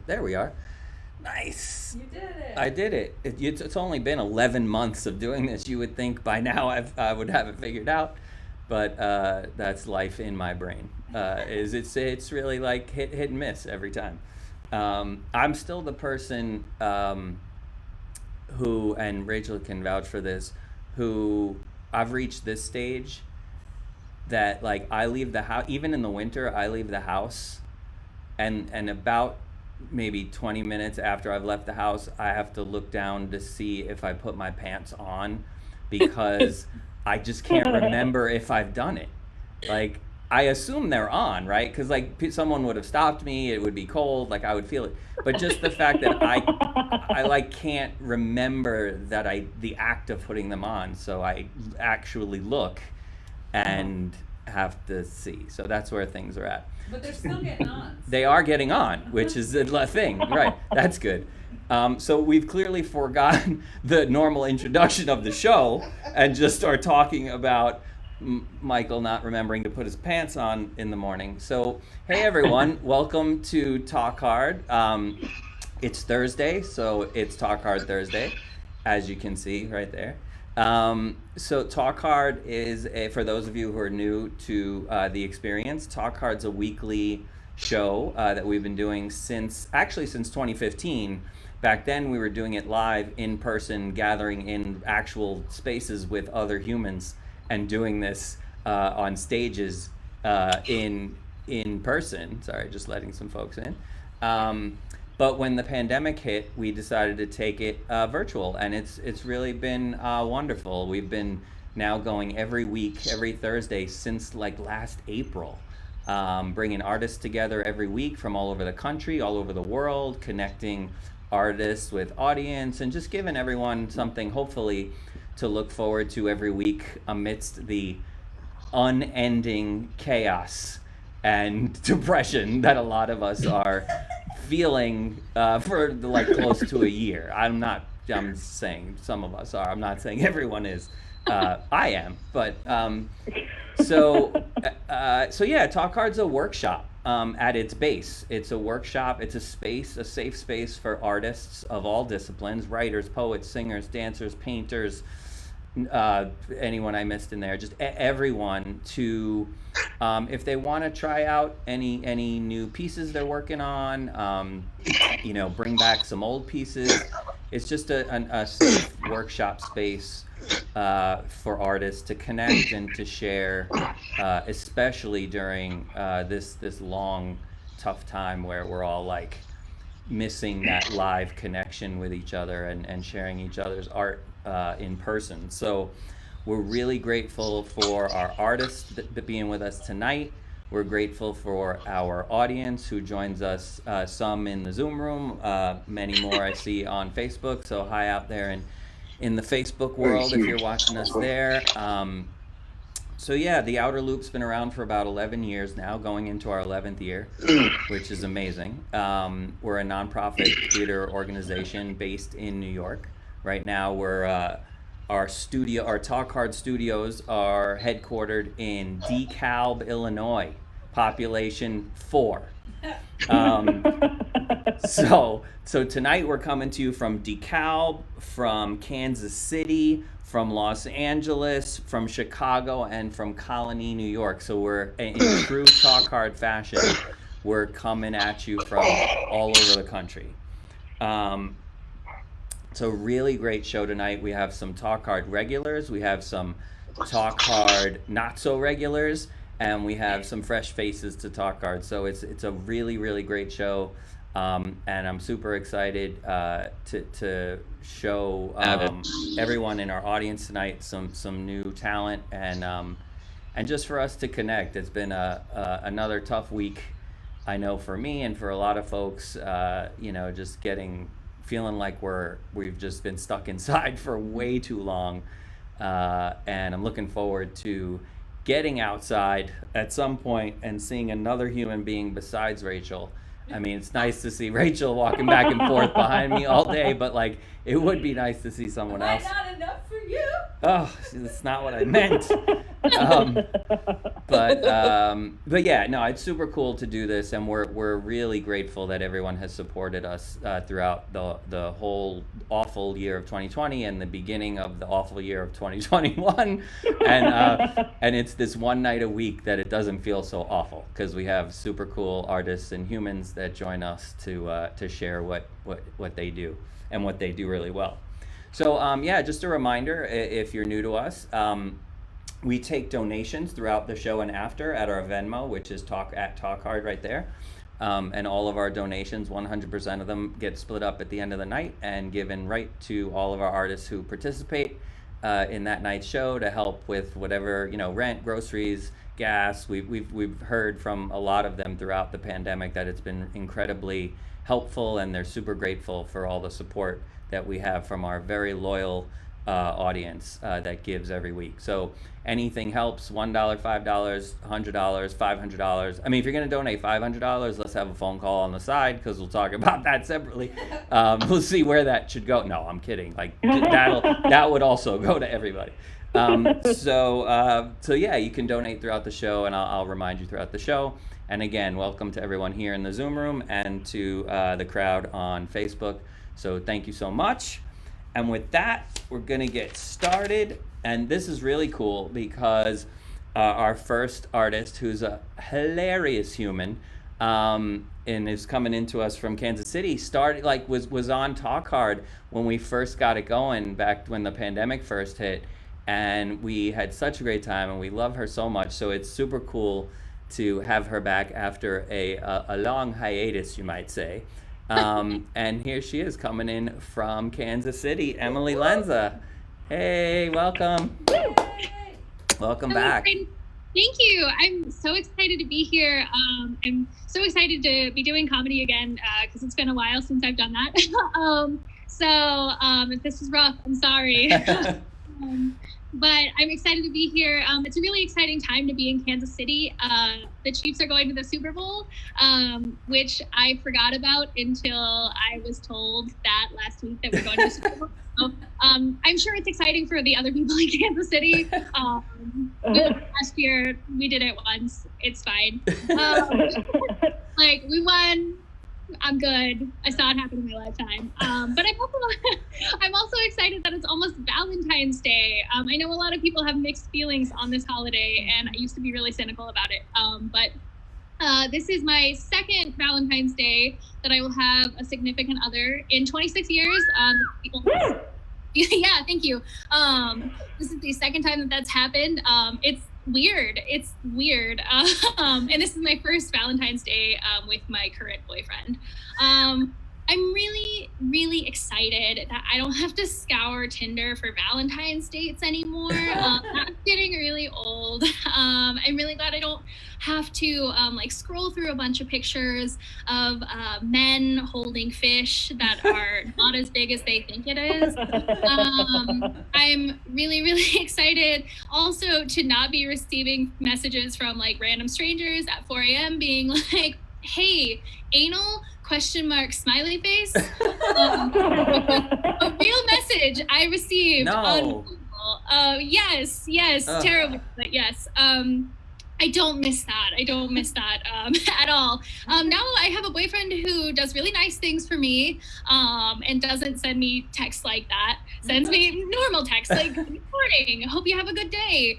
There we are. Nice. You did it. I did it. It's only been 11 months of doing this. You would think by now I would have it figured out, but that's life in my brain. It's really like hit and miss every time. I'm still the person who, and Rachel can vouch for this, who I've reached this stage that like I leave the house, even in the winter, I leave the house and about maybe 20 minutes after I've left the house, I have to look down to see if I put my pants on because I just can't remember if I've done it. Like, I assume they're on, right? Because like someone would have stopped me, it would be cold, like I would feel it. But just the fact that I like can't remember that the act of putting them on, so I actually look and have to see. So that's where things are at. But they're still getting on. They are getting on, which is the thing, right? That's good. So we've clearly forgotten the normal introduction of the show and just start talking about Michael not remembering to put his pants on in the morning. So, hey everyone, welcome to Talk Hard. It's Thursday, so it's Talk Hard Thursday, as you can see right there. So Talk Hard is, for those of you who are new to the experience, Talk Hard's a weekly show that we've been doing since 2015. Back then we were doing it live in person, gathering in actual spaces with other humans and doing this on stages in person. Sorry, just letting some folks in. But when the pandemic hit, we decided to take it virtual, and it's really been wonderful. We've been now going every week, every Thursday since like last April, bringing artists together every week from all over the country, all over the world, connecting artists with audience, and just giving everyone something hopefully to look forward to every week amidst the unending chaos and depression that a lot of us are feeling for like close to a year. I'm saying some of us are. I'm not saying everyone is. I am. But so yeah, Talk Hard's a workshop at its base. It's a workshop. It's a safe space for artists of all disciplines: writers, poets, singers, dancers, painters. Anyone I missed in there, just everyone to, if they want to try out any new pieces they're working on, bring back some old pieces. It's just a safe workshop space for artists to connect and to share, especially during this long, tough time where we're all like missing that live connection with each other and sharing each other's art in person. So we're really grateful for our artists being with us tonight. We're grateful for our audience who joins us, some in the Zoom room, many more I see on Facebook. So hi out there in the Facebook world if you're watching us there. So yeah, the Outer Loop's been around for about 11 years now, going into our 11th year, which is amazing. We're a nonprofit theater organization based in New York. Right now, our Talk Hard studios are headquartered in DeKalb, Illinois, population 4. So tonight we're coming to you from DeKalb, from Kansas City, from Los Angeles, from Chicago, and from Colony, New York. So we're in true Talk Hard fashion. We're coming at you from all over the country. So really great show tonight. We have some Talk Hard regulars, we have some Talk Hard not so regulars, and we have some fresh faces to Talk Hard. So it's a really, really great show, and I'm super excited to show everyone in our audience tonight some new talent and just for us to connect. It's been another tough week, I know, for me and for a lot of folks. Just feeling like we've just been stuck inside for way too long, and I'm looking forward to getting outside at some point and seeing another human being besides Rachel. I mean, it's nice to see Rachel walking back and forth behind me all day, but like it would be nice to see someone else. Not enough for you? Oh, that's not what I meant. um, but yeah, no, it's super cool to do this, and we're really grateful that everyone has supported us throughout the whole awful year of 2020 and the beginning of the awful year of 2021, and it's this one night a week that it doesn't feel so awful because we have super cool artists and humans that join us to share what they do and what they do really well. So yeah, just a reminder, if you're new to us. We take donations throughout the show and after at our Venmo, which is Talk Hard right there. And all of our donations, 100% of them get split up at the end of the night and given right to all of our artists who participate in that night's show to help with whatever, rent, groceries, gas. We've heard from a lot of them throughout the pandemic that it's been incredibly helpful, and they're super grateful for all the support that we have from our very loyal audience that gives every week. So anything helps. $1, $5, $100, $500. I mean, if you're going to donate $500, let's have a phone call on the side because we'll talk about that separately. We'll see where that should go. No, I'm kidding. Like that would also go to everybody. So yeah, you can donate throughout the show, and I'll remind you throughout the show. And again, welcome to everyone here in the Zoom room and to the crowd on Facebook. So thank you so much. And with that, we're going to get started. And this is really cool because our first artist, who's a hilarious human, and is coming into us from Kansas City, was on Talk Hard when we first got it going back when the pandemic first hit. And we had such a great time, and we love her so much. So it's super cool to have her back after a long hiatus, you might say. And here she is coming in from Kansas City, Emily Lenza. Hey, welcome. Yay! Welcome Hello, back. friend. Thank you. I'm so excited to be here. I'm so excited to be doing comedy again because it's been a while since I've done that. If this is rough, I'm sorry. But I'm excited to be here. It's a really exciting time to be in Kansas City. The Chiefs are going to the Super Bowl, which I forgot about until I was told that last week that we're going to the Super Bowl. So, I'm sure it's exciting for the other people in Kansas City. Last year, we did it once. It's fine. We won. I'm good. I saw it happen in my lifetime. But I'm also excited that it's almost Valentine's Day. I know a lot of people have mixed feelings on this holiday, and I used to be really cynical about it. But this is my second Valentine's Day that I will have a significant other in 26 years. Yeah, thank you. This is the second time that that's happened. It's weird. And this is my first Valentine's Day with my current boyfriend. I'm really, really excited that I don't have to scour Tinder for Valentine's dates anymore. I'm getting really old. I'm really glad I don't have to scroll through a bunch of pictures of men holding fish that are not as big as they think it is. I'm really, really excited also to not be receiving messages from random strangers at 4 a.m. being like, hey, anal? ? Smiley face. A real message I received on Google. Yes, terrible, but yes. I don't miss that. At all. Now I have a boyfriend who does really nice things for me, and doesn't send me texts like that. Sends me normal texts like "Good morning, hope you have a good day,"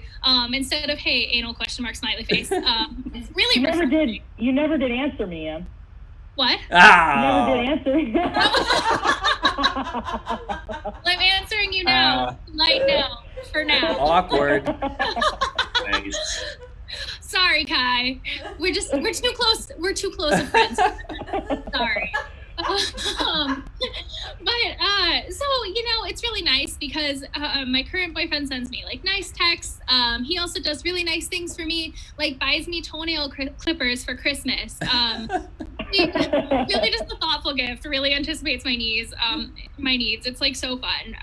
instead of "Hey, anal ? Smiley face." It's really You never did answer me, Em. What? Never did answer. Well, I'm answering you now. Right now. For now. Awkward. Nice. Sorry, Kai. We're too close. We're too close of friends. Sorry. So it's really nice because my current boyfriend sends me nice texts. He also does really nice things for me, buys me toenail clippers for Christmas. Really just a thoughtful gift. Really anticipates my needs. It's so fun.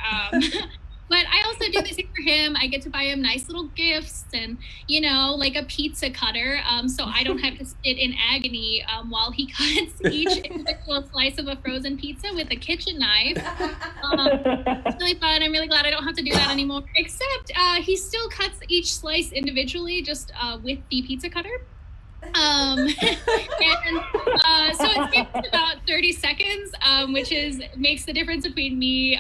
But I also do the same for him. I get to buy him nice little gifts and, you know, like a pizza cutter. So I don't have to sit in agony while he cuts each individual slice of a frozen pizza with a kitchen knife. It's really fun. I'm really glad I don't have to do that anymore. Except he still cuts each slice individually, just with the pizza cutter. So it takes about 30 seconds, which makes the difference between me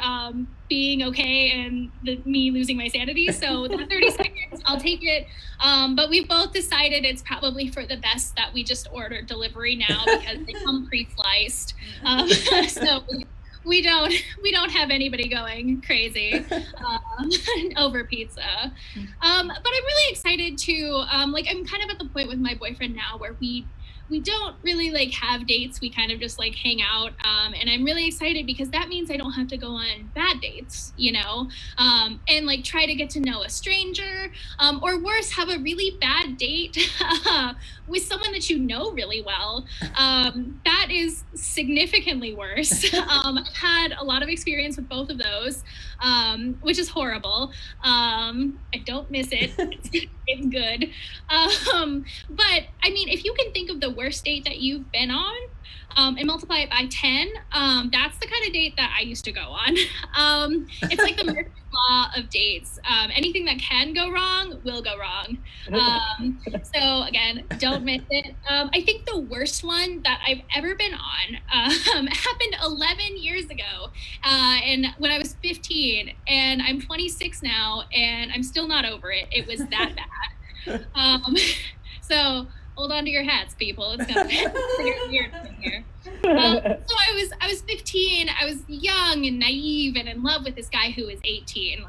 being okay and me losing my sanity. So the 30 seconds, I'll take it. But we've both decided it's probably for the best that we just order delivery now because they come pre-sliced. So we don't have anybody going crazy over pizza. But I'm really excited to I'm kind of at the point with my boyfriend now where we don't really like have dates. We kind of just like hang out. And I'm really excited because that means I don't have to go on bad dates, you know, and like try to get to know a stranger, or worse, have a really bad date with someone that you know really well. That is significantly worse. I've had a lot of experience with both of those, which is horrible. I don't miss it. It's good. But I mean, if you can think of the worst date that you've been on, and multiply it by 10, that's the kind of date that I used to go on. It's like the Murphy's Law of dates. Anything that can go wrong will go wrong. So again, don't miss it. I think the worst one that I've ever been on happened 11 years ago, and when I was 15, and I'm 26 now, and I'm still not over it. It was that bad. So hold on to your hats, people. It's gonna get weird in here. So I was 15. I was young and naive and in love with this guy who was 18.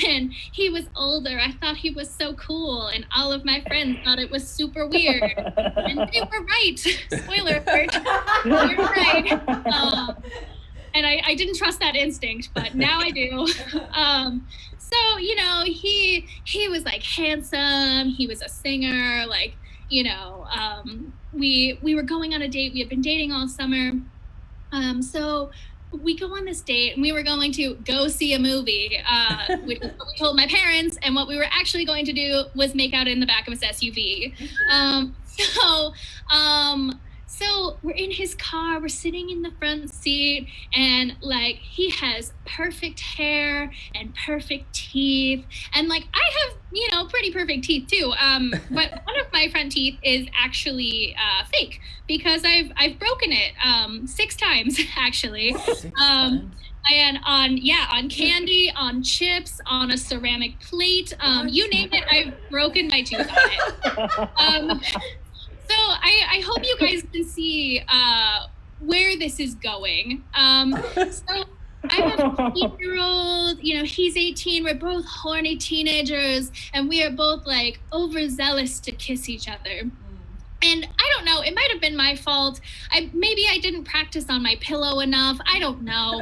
And he was older. I thought he was so cool, and all of my friends thought it was super weird. And they were right. Spoiler alert. They were right. And I didn't trust that instinct, but now I do. So you know, he was like handsome. He was a singer. Like, you know, we were going on a date. We had been dating all summer. So we go on this date, and we were going to go see a movie, which is what we told my parents. And what we were actually going to do was make out in the back of his SUV. So we're in his car, we're sitting in the front seat, and like he has perfect hair and perfect teeth, and like I have, you know, pretty perfect teeth too. But one of my front teeth is actually fake because I've broken it 6 times actually. And on candy, on chips, on a ceramic plate, you name it, I've broken my tooth on it. So I hope you guys can see where this is going. So I have a 15-year-old, you know, he's 18. We're both horny teenagers, and we are both like overzealous to kiss each other. And I don't know, it might have been my fault. Maybe I didn't practice on my pillow enough. I don't know.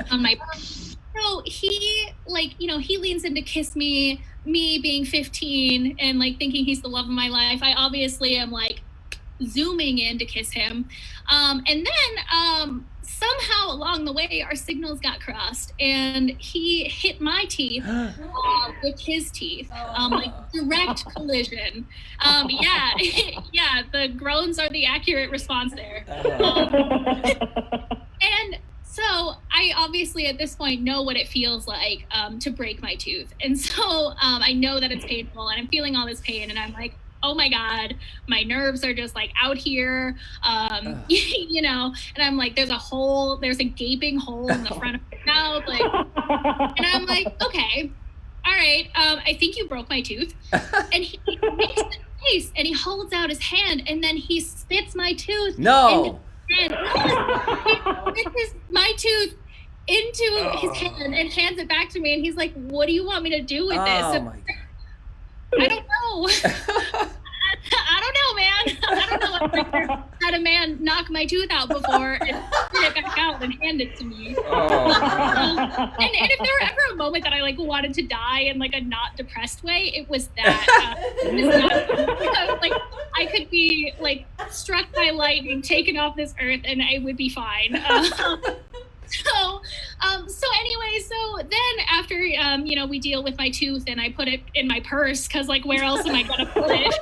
So he, like, you know, he leans in to kiss me being 15 and like thinking he's the love of my life. I obviously am like zooming in to kiss him. And then somehow along the way, our signals got crossed, and he hit my teeth with his teeth, like direct collision. Yeah, the groans are the accurate response there. And so I obviously at this point know what it feels like to break my tooth. And so I know that it's painful, and I'm feeling all this pain, and I'm like, oh my God, my nerves are just like out here, you know, and I'm like, there's a gaping hole in the front of my mouth, like, and I'm like, okay, all right, I think you broke my tooth. And he makes the face, and he holds out his hand, and then he spits my tooth. No. He spits my tooth into his hand and hands it back to me, and he's like, what do you want me to do with this? Oh my God. I don't know. I don't know, man. I don't know. I've never had a man knock my tooth out before and put it back out and hand it to me. Oh. And if there were ever a moment that I like wanted to die in like a not depressed way, it was that. Like I could be like struck by lightning, taken off this earth, and I would be fine. So So anyway, so then after, we deal with my tooth and I put it in my purse because like, where else am I going to put it?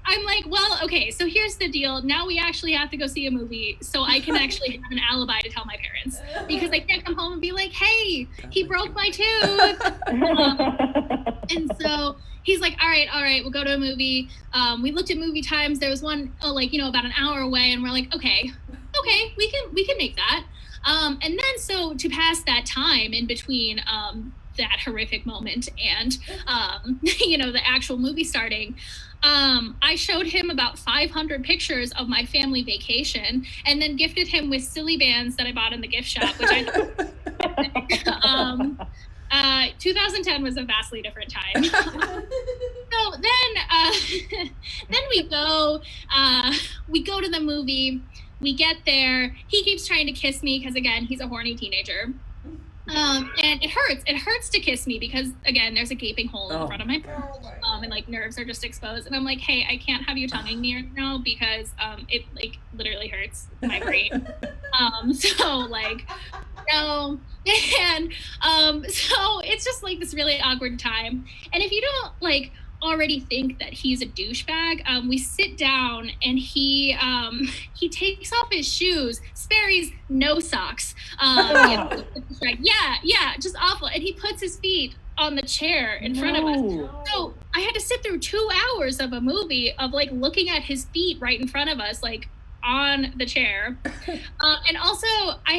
I'm like, well, okay, so here's the deal. Now we actually have to go see a movie so I can actually have an alibi to tell my parents because I can't come home and be like, hey, he broke my tooth. And so he's like, all right, we'll go to a movie. We looked at movie times. There was one, about an hour away. And we're like, okay, we can make that. And then so to pass that time in between that horrific moment and, the actual movie starting, I showed him about 500 pictures of my family vacation and then gifted him with silly bands that I bought in the gift shop, which 2010 was a vastly different time. So then we go to the movie. We get there. He keeps trying to kiss me because, again, he's a horny teenager. And it hurts. It hurts to kiss me because, again, there's a gaping hole in front of my mouth, and like nerves are just exposed. And I'm like, hey, I can't have you tonguing me right now because it like literally hurts my brain. So it's just like this really awkward time. And if you don't like already think that he's a douchebag, we sit down and he takes off his shoes, Sperry's no socks, just awful, and he puts his feet on the chair in front of us. So I had to sit through 2 hours of a movie of like looking at his feet right in front of us, like on the chair. And also I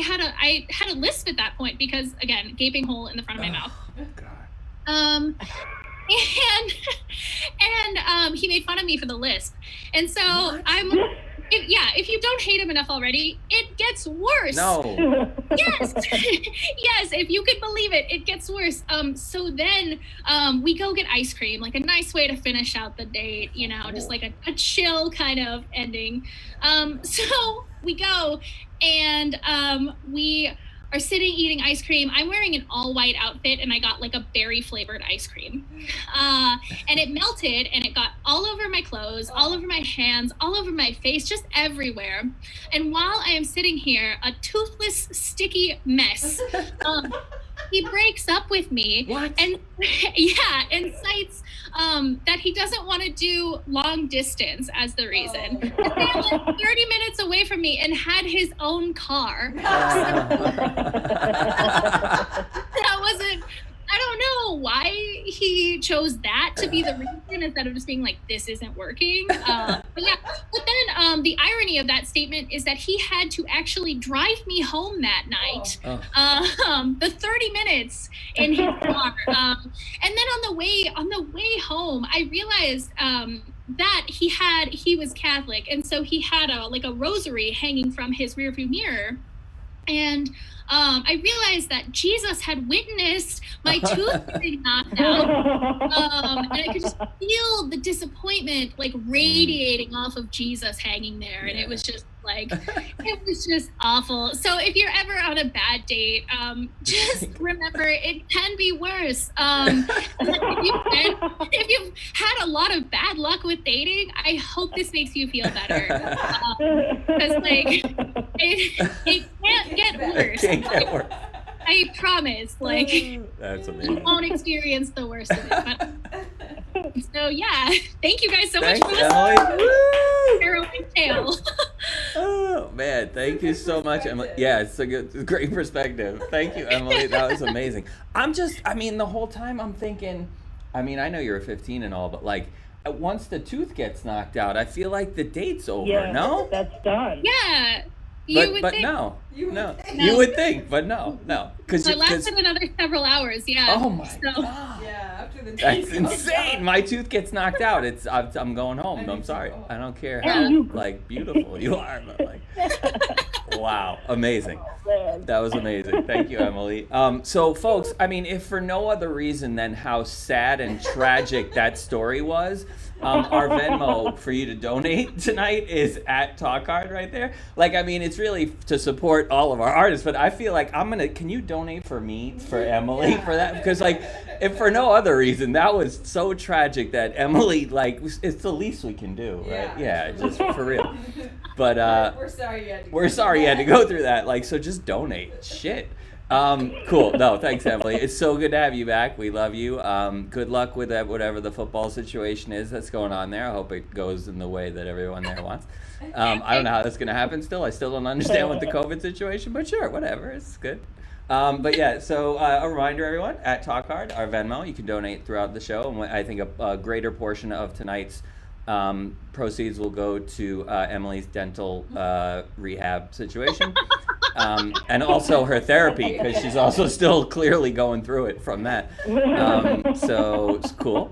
had a lisp at that point because, again, gaping hole in the front of my mouth. God. And he made fun of me for the lisp. And so if you don't hate him enough already, it gets worse. No. Yes. Yes, if you could believe it, it gets worse. So then we go get ice cream, like a nice way to finish out the date, just like a chill kind of ending. So we go and we are sitting eating ice cream. I'm wearing an all white outfit and I got like a berry flavored ice cream. And it melted and it got all over my clothes, all over my hands, all over my face, just everywhere. And while I am sitting here, a toothless, sticky mess, he breaks up with me. What? And cites that he doesn't want to do long distance as the reason. He lived 30 minutes away from me and had his own car. I don't know why he chose that to be the reason instead of just being like, this isn't working. But then the irony of that statement is that he had to actually drive me home that night. The 30 minutes in his car. And then on the way home, I realized that he was Catholic. And so he had a rosary hanging from his rearview mirror. And I realized that Jesus had witnessed my tooth getting knocked out. And I could just feel the disappointment radiating off of Jesus hanging there. And it was just it was just awful. So if you're ever on a bad date, just remember it can be worse. If you've had a lot of bad luck with dating, I hope this makes you feel better. Because it can't get worse. It can't get worse. I promise. That's amazing. You won't experience the worst of it. But, so yeah, thank you guys so Thanks, much for Emily. listening. Woo! Harrowing tale. Oh man, thank you so much, Emily. Yeah, it's a great perspective. Thank you, Emily. That was amazing. The whole time I'm thinking, I know you're 15 and all, but once the tooth gets knocked out, I feel like the date's over. Yeah, No? that's done. Yeah. You would think, but no. Because it lasted another several hours, yeah. Oh my So- God. Yeah, after the That's teeth goes insane. out. My tooth gets knocked out. I'm going home. I'm sorry. I don't care how beautiful you are, but wow, amazing. That was amazing. Thank you, Emily. So folks, if for no other reason than how sad and tragic that story was, Our Venmo for you to donate tonight is at Talk Hard right there. Like, I mean, it's really to support all of our artists, but I feel like can you donate for me, for Emily, for that? Because, like, if for no other reason, that was so tragic that Emily, like, it's the least we can do, right? Yeah, just for real. But we're sorry you had to we're sorry you had to go through that. Like, so just donate. Shit. Cool. No, thanks, Emily. It's so good to have you back. We love you. Good luck with that, whatever the football situation is that's going on there. I hope it goes in the way that everyone there wants. I don't know how that's going to happen still. I still don't understand with the COVID situation, but sure, whatever. It's good. But yeah, so a reminder, everyone, at Talk Hard, our Venmo, you can donate throughout the show. And I think a greater portion of tonight's proceeds will go to Emily's dental rehab situation. And also her therapy, because she's also still clearly going through it from that. So it's cool.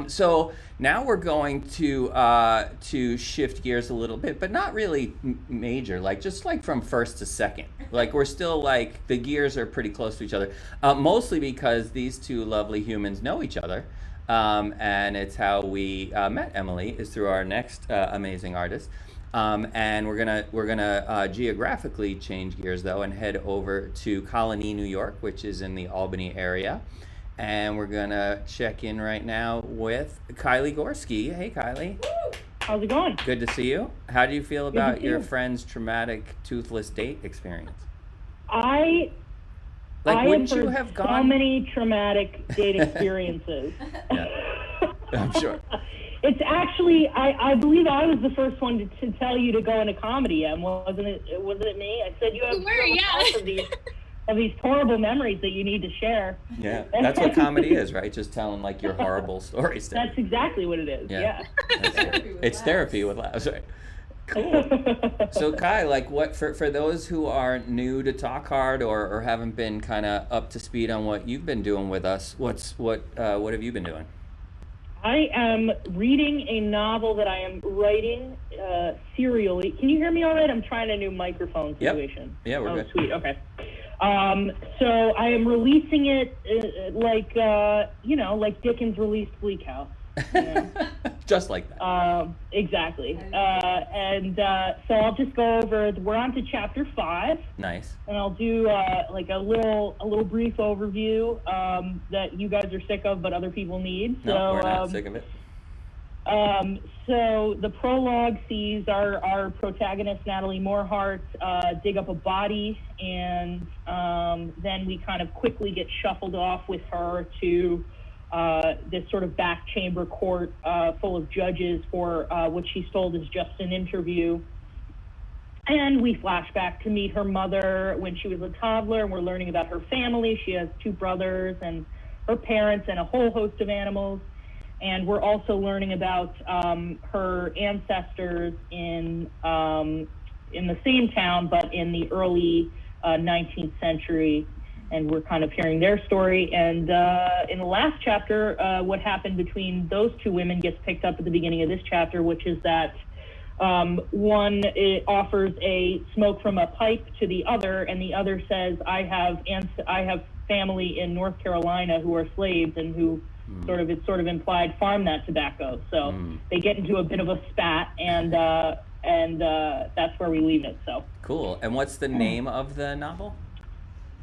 So now we're going to shift gears a little bit, but not really major, like just like from first to second. Like we're still like the gears are pretty close to each other, mostly because these two lovely humans know each other. And it's how we met Emily is through our next amazing artist. And we're gonna geographically change gears though and head over to Colony, New York, which is in the Albany area. And we're gonna check in right now with Kylie Gorski. Hey, Kylie. How's it going? Good to see you. How do you feel about see your you. friend's traumatic toothless date experience? I Wouldn't have you heard have so gone? many traumatic date experiences. I'm sure. It's actually, I believe I was the first one to tell you to go into comedy. Wasn't it me? I said you have You were, yeah. of these horrible memories that you need to share. Yeah, that's what comedy is, right? Just telling like your horrible stories. to That's exactly what it is. Yeah. That's Therapy it. with It's laughs. therapy with laughs, right? Cool. So Kai, like what for those who are new to Talk Hard or haven't been kind of up to speed on what you've been doing with us, what have you been doing? I am reading a novel that I am writing serially. Can you hear me all right? I'm trying a new microphone Yep. situation. Yeah, we're good. Sweet. Okay. So I am releasing it like Dickens released Bleak House. You know? Just like that. Exactly. So I'll just go over. We're on to chapter 5. Nice. And I'll do like a little brief overview that you guys are sick of, but other people need. No, we're not sick of it. So the prologue sees our protagonist Natalie Morehart dig up a body, and then we kind of quickly get shuffled off with her to this sort of back chamber court full of judges for what she's told is just an interview. And we flash back to meet her mother when she was a toddler, and we're learning about her family. She has 2 brothers and her parents and a whole host of animals. And we're also learning about her ancestors in the same town, but in the early 19th century. And we're kind of hearing their story. And in the last chapter, what happened between those 2 women gets picked up at the beginning of this chapter, which is that one offers a smoke from a pipe to the other, and the other says, I have family in North Carolina who are slaves and who it's sort of implied farm that tobacco. So they get into a bit of a spat, and that's where we leave it. So Cool. And what's the name of the novel?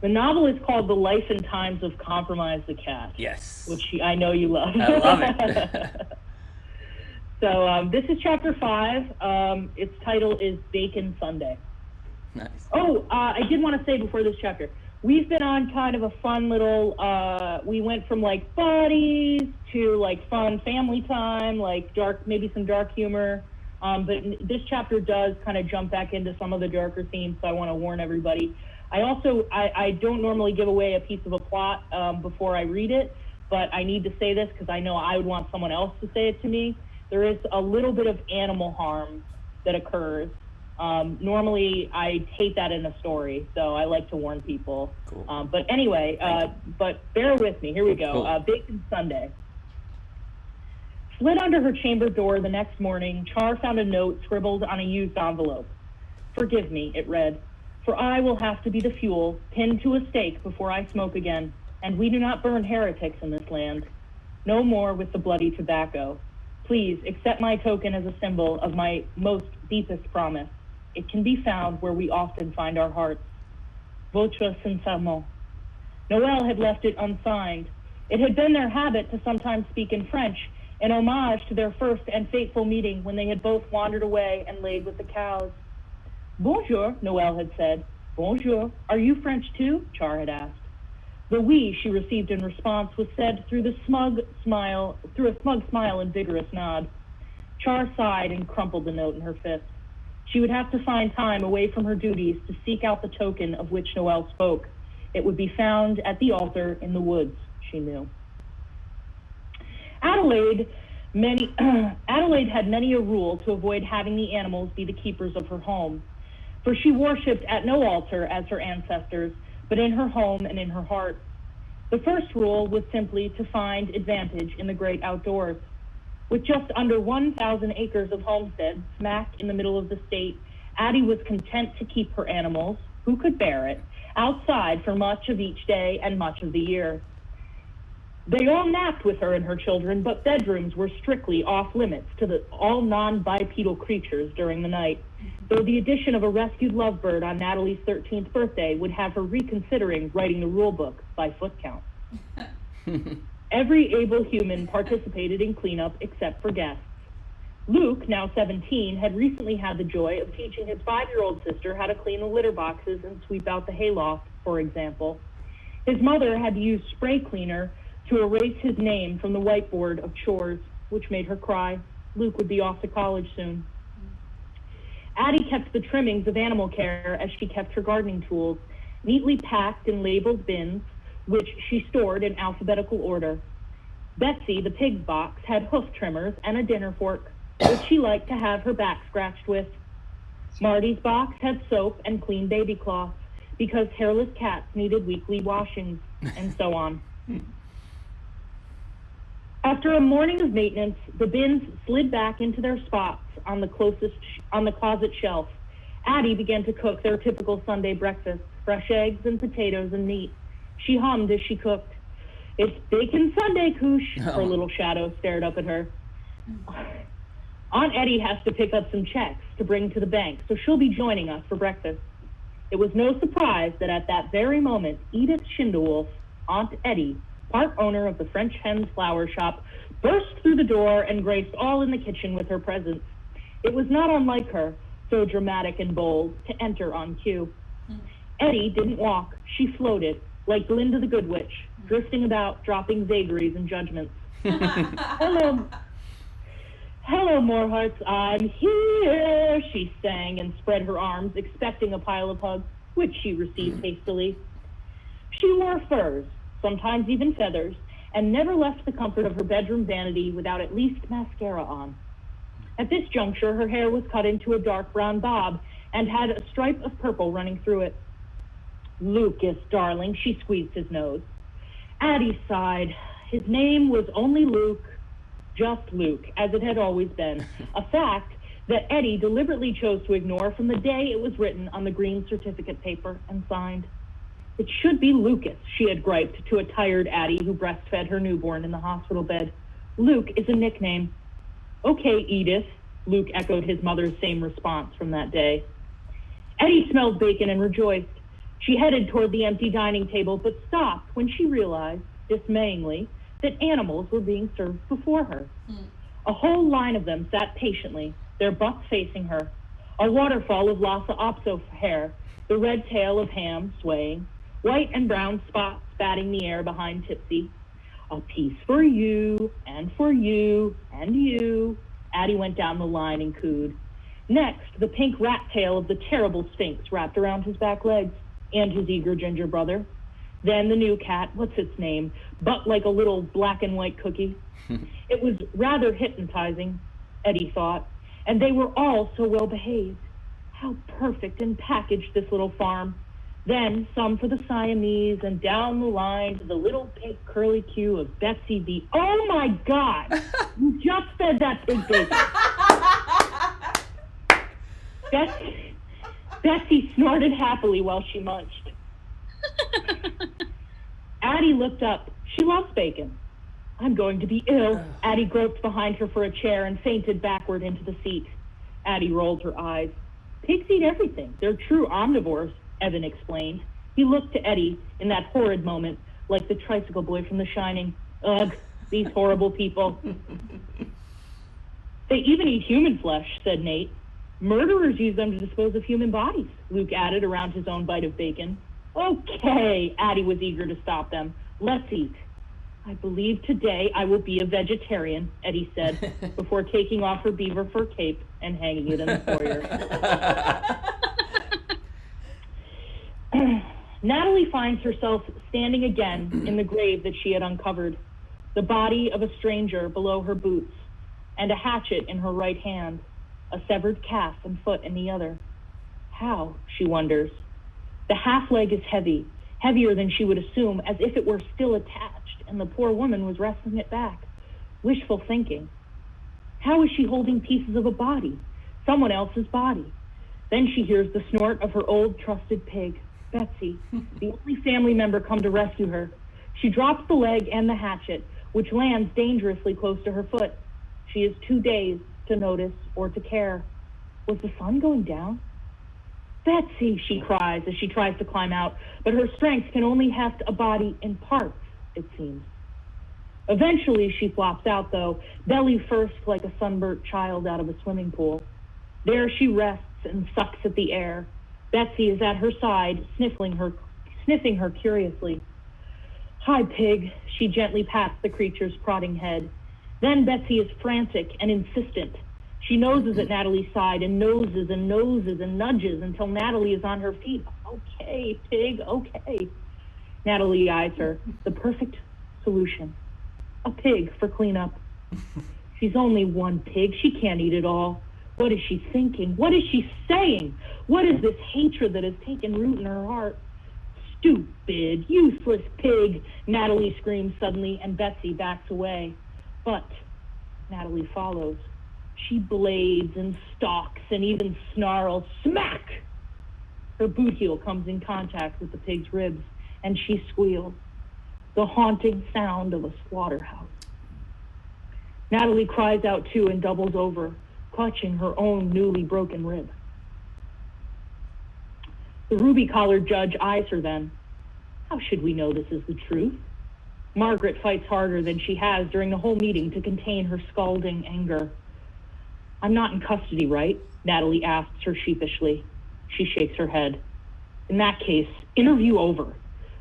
the novel is called The Life and Times of Compromise the Cat. Yes. Which I know you love. I love it. So this is chapter 5. Its title is Bacon Sunday. Nice. Oh, I did want to say before this chapter, we've been on kind of a fun little, we went from like buddies to like fun family time, like maybe some dark humor. But this chapter does kind of jump back into some of the darker themes, so I want to warn everybody. I don't normally give away a piece of a plot before I read it, but I need to say this because I know I would want someone else to say it to me. There is a little bit of animal harm that occurs. Normally, I hate that in a story, so I like to warn people. Cool. But anyway, but bear with me. Here we go. Cool. Bacon Sunday. Slid under her chamber door the next morning, Char found a note scribbled on a used envelope. Forgive me, it read, for I will have to be the fuel, pinned to a stake before I smoke again, and we do not burn heretics in this land. No more with the bloody tobacco. Please accept my token as a symbol of my most deepest promise. It can be found where we often find our hearts. Votre sincèrement. Noel had left it unsigned. It had been their habit to sometimes speak in French, in homage to their first and fateful meeting when they had both wandered away and laid with the cows. Bonjour, Noel had said. Bonjour. Are you French too? Char had asked. The oui she received in response was said through a smug smile and vigorous nod. Char sighed and crumpled the note in her fist. She would have to find time away from her duties to seek out the token of which Noel spoke. It would be found at the altar in the woods, she knew. Adelaide had many a rule to avoid having the animals be the keepers of her home, for she worshipped at no altar as her ancestors, but in her home and in her heart. The first rule was simply to find advantage in the great outdoors. With just under 1,000 acres of homestead smack in the middle of the state, Addie was content to keep her animals, who could bear it, outside for much of each day and much of the year. They all napped with her and her children, but bedrooms were strictly off limits to all non-bipedal creatures during the night, though the addition of a rescued lovebird on Natalie's 13th birthday would have her reconsidering writing the rule book by foot count. Every able human participated in cleanup except for guests. Luke, now 17, had recently had the joy of teaching his 5-year-old sister how to clean the litter boxes and sweep out the hayloft, for example. His mother had to use spray cleaner to erase his name from the whiteboard of chores, which made her cry. Luke would be off to college soon. Addie kept the trimmings of animal care as she kept her gardening tools, neatly packed in labeled bins, which she stored in alphabetical order. Betsy, the pig's box, had hoof trimmers and a dinner fork, which she liked to have her back scratched with. Marty's box had soap and clean baby cloths, because hairless cats needed weekly washings, and so on. After a morning of maintenance, the bins slid back into their spots on the closet shelf. Addie began to cook their typical Sunday breakfast, fresh eggs and potatoes and meat. She hummed as she cooked. It's Bacon Sunday, Koosh. Her little shadow stared up at her. Aunt Eddie has to pick up some checks to bring to the bank, so she'll be joining us for breakfast. It was no surprise that at that very moment, Edith Schindewolf, Aunt Eddie, part owner of the French Hen's flower shop, burst through the door and graced all in the kitchen with her presence. It was not unlike her, so dramatic and bold, to enter on cue. Eddie didn't walk, she floated, like Glinda the Good Witch, drifting about, dropping vagaries and judgments. Hello, Morehearts, I'm here, she sang and spread her arms, expecting a pile of hugs, which she received hastily. She wore furs, sometimes even feathers, and never left the comfort of her bedroom vanity without at least mascara on. At this juncture, her hair was cut into a dark brown bob and had a stripe of purple running through it. Lucas, darling, she squeezed his nose. Addie sighed. His name was only Luke, just Luke, as it had always been, a fact that Eddie deliberately chose to ignore from the day it was written on the green certificate paper and signed. It should be Lucas, she had griped to a tired Addie who breastfed her newborn in the hospital bed. Luke is a nickname. Okay, Edith, Luke echoed his mother's same response from that day. Eddie smelled bacon and rejoiced. She headed toward the empty dining table, but stopped when she realized, dismayingly, that animals were being served before her. A whole line of them sat patiently, their butts facing her, a waterfall of Lhasa Apso hair, the red tail of Ham swaying, white and brown spots batting the air behind Tipsy. A piece for you, and for you, and you. Addie went down the line and cooed. Next, the pink rat tail of the terrible Sphinx wrapped around his back legs, and his eager ginger brother. Then the new cat, what's its name, butt like a little black and white cookie. It was rather hypnotizing, Eddie thought, and they were all so well behaved. How perfect and packaged this little farm. Then some for the Siamese, and down the line to the little pink curly Q of Betsy the... Oh my God! You just fed that pig bacon. Betsy snorted happily while she munched. Addie looked up. She loves bacon. I'm going to be ill. Addie groped behind her for a chair and fainted backward into the seat. Addie rolled her eyes. Pigs eat everything. They're true omnivores, Evan explained. He looked to Eddie in that horrid moment, like the tricycle boy from The Shining. Ugh, these horrible people. They even eat human flesh, said Nate. Murderers use them to dispose of human bodies, Luke added around his own bite of bacon. Okay, Addie was eager to stop them. Let's eat. I believe today I will be a vegetarian, Eddie said, before taking off her beaver fur cape and hanging it in the foyer. Natalie finds herself standing again in the grave that she had uncovered, the body of a stranger below her boots, and a hatchet in her right hand, a severed calf and foot in the other. How, she wonders. The half leg is heavy, heavier than she would assume, as if it were still attached, and the poor woman was wresting it back. Wishful thinking. How is she holding pieces of a body, someone else's body? Then she hears the snort of her old trusted pig, Betsy, the only family member come to rescue her. She drops the leg and the hatchet, which lands dangerously close to her foot. She is too dazed to notice or to care. Was the sun going down? Betsy, she cries as she tries to climb out, but her strength can only heft a body in parts, it seems. Eventually, she flops out, though, belly first like a sunburnt child out of a swimming pool. There she rests and sucks at the air. Betsy is at her side, sniffing her curiously. Hi, pig, she gently pats the creature's prodding head. Then Betsy is frantic and insistent. She noses at Natalie's side and noses and noses and nudges until Natalie is on her feet. Okay, pig, okay. Natalie eyes her. The perfect solution. A pig for cleanup. She's only one pig. She can't eat it all. What is she thinking? What is she saying? What is this hatred that has taken root in her heart? Stupid, useless pig, Natalie screams suddenly, and Betsy backs away. But Natalie follows. She blades and stalks and even snarls. Smack! Her boot heel comes in contact with the pig's ribs, and she squeals. The haunting sound of a slaughterhouse. Natalie cries out too and doubles over, clutching her own newly broken rib. The ruby-collared judge eyes her then. How should we know this is the truth? Margaret fights harder than she has during the whole meeting to contain her scalding anger. I'm not in custody, right? Natalie asks her sheepishly. She shakes her head. In that case, interview over.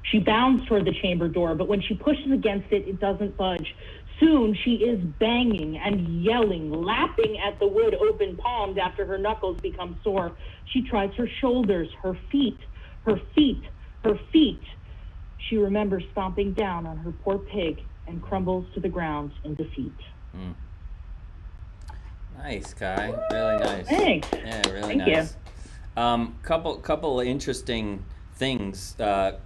She bounds toward the chamber door, but when she pushes against it, it doesn't budge. Soon she is banging and yelling, lapping at the wood open palms after her knuckles become sore. She tries her shoulders, her feet, her feet, her feet. She remembers stomping down on her poor pig and crumbles to the ground in defeat. Nice, Kai. Really nice. Thanks. Yeah, really Thank nice. Couple of interesting things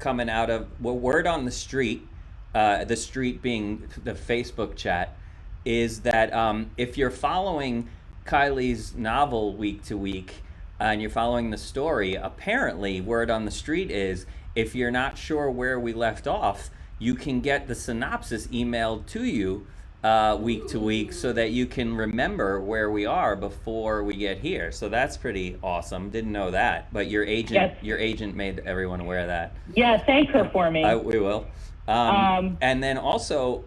coming out of word on the street being the Facebook chat, is that if you're following Kylie's novel week to week and you're following the story, apparently word on the street is if you're not sure where we left off, you can get the synopsis emailed to you week to week so that you can remember where we are before we get here. So that's pretty awesome. Didn't know that, but your agent made everyone aware of that. Yeah, thank her for me. We will. And then also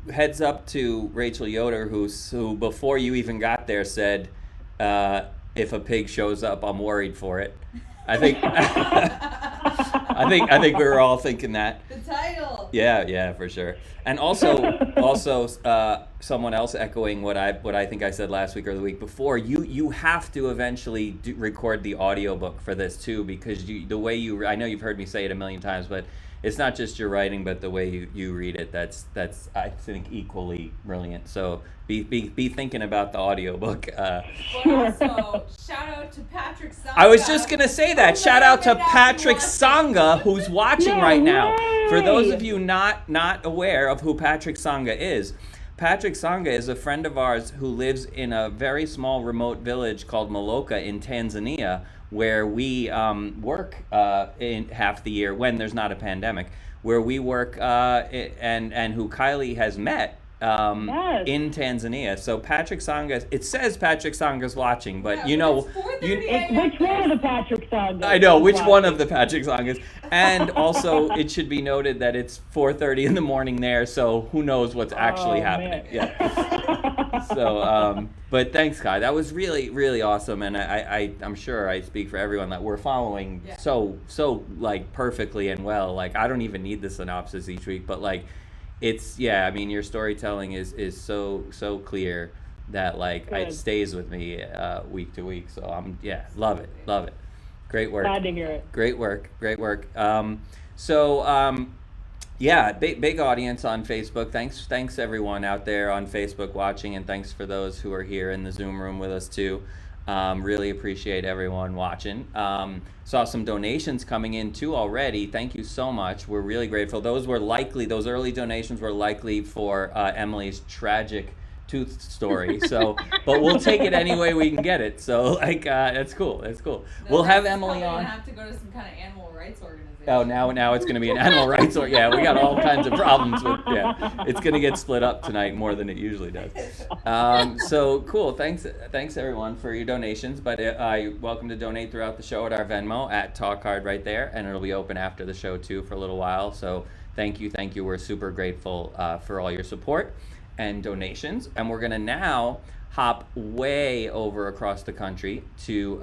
heads up to Rachel Yoder, who before you even got there said, if a pig shows up, I'm worried for it. I think I think we were all thinking that. The title. Yeah, for sure. And also someone else echoing what I think I said last week or the week before. You have to eventually record the audiobook for this too, because the way you, I know you've heard me say it a million times, but it's not just your writing, but the way you read it. That's I think equally brilliant. So be thinking about the audiobook. But also, shout out to Patrick Sanga. I was just gonna say that. Shout out to Patrick Sanga, who's watching right now. For those of you not aware of who Patrick Sanga is, Patrick Sanga is a friend of ours who lives in a very small remote village called Moloka in Tanzania, where we work in half the year when there's not a pandemic. where we work, and who Kylie has met Yes. in Tanzania. So Patrick Sanga, it says Patrick Sanga's watching, but Yeah, you know, it's 4:30 you, a.m. Which one of the Patrick Sangas? I know which is one of watching? the Patrick Sangas. And also, it should be noted that it's 4:30 in the morning there, so who knows what's actually Oh, happening. man. Yeah. So, but thanks, Kai. That was really, really awesome, and I'm sure I speak for everyone that we're following Yeah. so like perfectly and well. Like I don't even need the synopsis each week, but like it's I mean, your storytelling is so clear that like it Good. stays with me week to week. So love it. Great work. Glad to hear it. Great work. Big audience on Facebook. Thanks everyone out there on Facebook watching, and thanks for those who are here in the Zoom room with us too. Really appreciate everyone watching. Saw some donations coming in too already. Thank you so much. We're really grateful. Those early donations were likely for Emily's tragic tooth story. So, but we'll take it any way we can get it. So, like, that's cool. We'll have Emily on. Have to go to some kind of animal rights organization. Oh, now it's going to be an animal rights we got all kinds of problems with it's going to get split up tonight more than it usually does. So cool. Thanks everyone for your donations. But you're welcome to donate throughout the show at our Venmo at Talk Hard right there, and it'll be open after the show too for a little while. So thank you. We're super grateful for all your support and donations, and we're going to now hop way over across the country to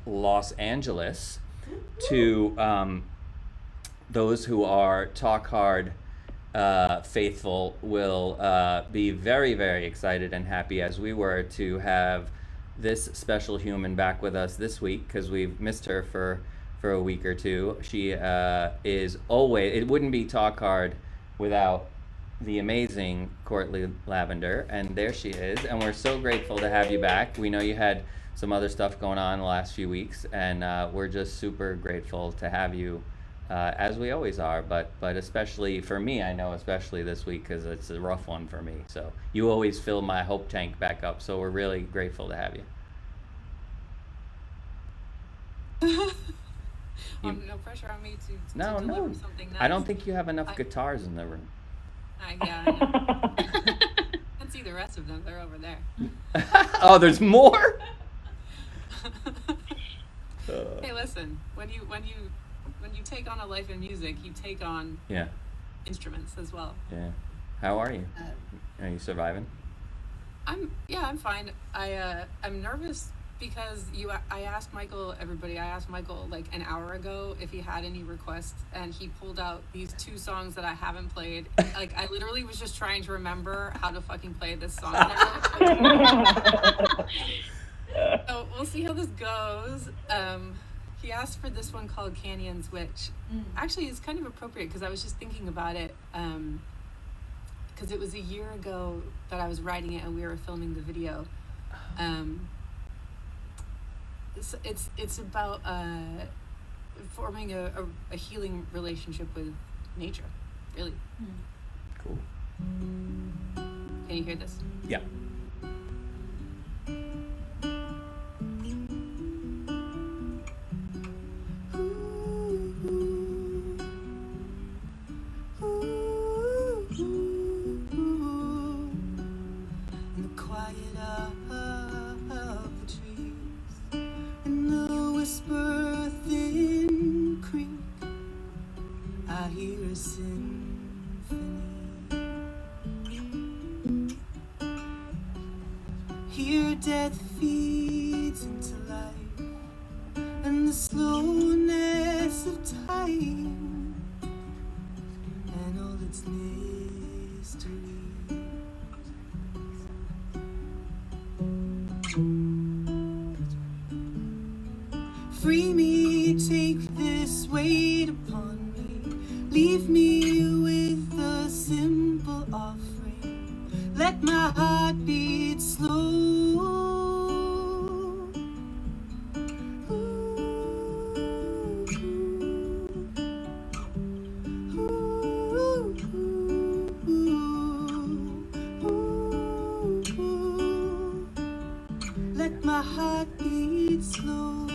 Los Angeles to those who are Talk Hard faithful will be very, very excited and happy, as we were, to have this special human back with us this week, because we've missed her for a week or two. She is always, it wouldn't be Talk Hard without the amazing Courtly Lavender, and there she is, and we're so grateful to have you back. We know you had some other stuff going on the last few weeks, and we're just super grateful to have you, as we always are, but especially for me, I know especially this week, because it's a rough one for me. So you always fill my hope tank back up, so we're really grateful to have you. No pressure on me to No, deliver something nice. I don't think you have enough guitars in the room. Yeah, I know. Can't see the rest of them. They're over there. Oh, there's more? Hey, listen. When you take on a life in music, you take on Yeah. instruments as well. Yeah. How are you? Are you surviving? I'm fine. I'm nervous because I asked Michael like an hour ago if he had any requests, and he pulled out these 2 songs that I haven't played. Like, I literally was just trying to remember how to fucking play this song. So we'll see how this goes. He asked for this one called Canyons, which actually is kind of appropriate because I was just thinking about it, because it was a year ago that I was writing it and we were filming the video. It's about forming a healing relationship with nature, really. Cool. Can you hear this? Yeah. In the quiet of the trees, in the whisper of thin creek, I hear a symphony. Here death feeds into life, and the slowness of time, and all its mystery. Free me, take this weight upon me. Leave me with a simple offering. Let my heart beat slow. Let my heart beat slow.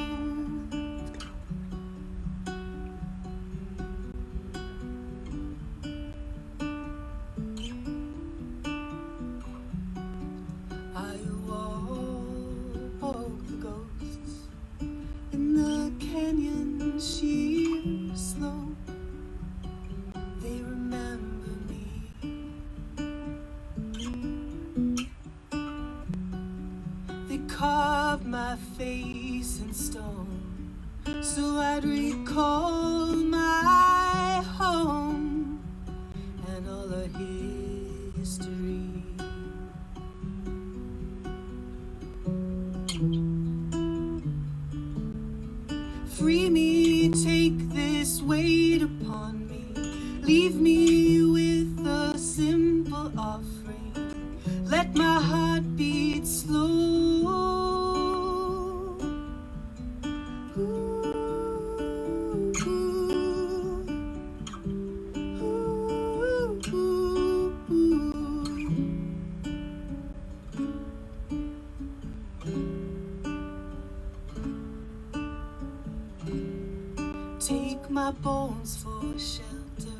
carved my face in stone, so I'd recall my home and all our history. Free me, take this weight upon me, leave me with a simple offering, let my heart beat slow. Take my bones for shelter,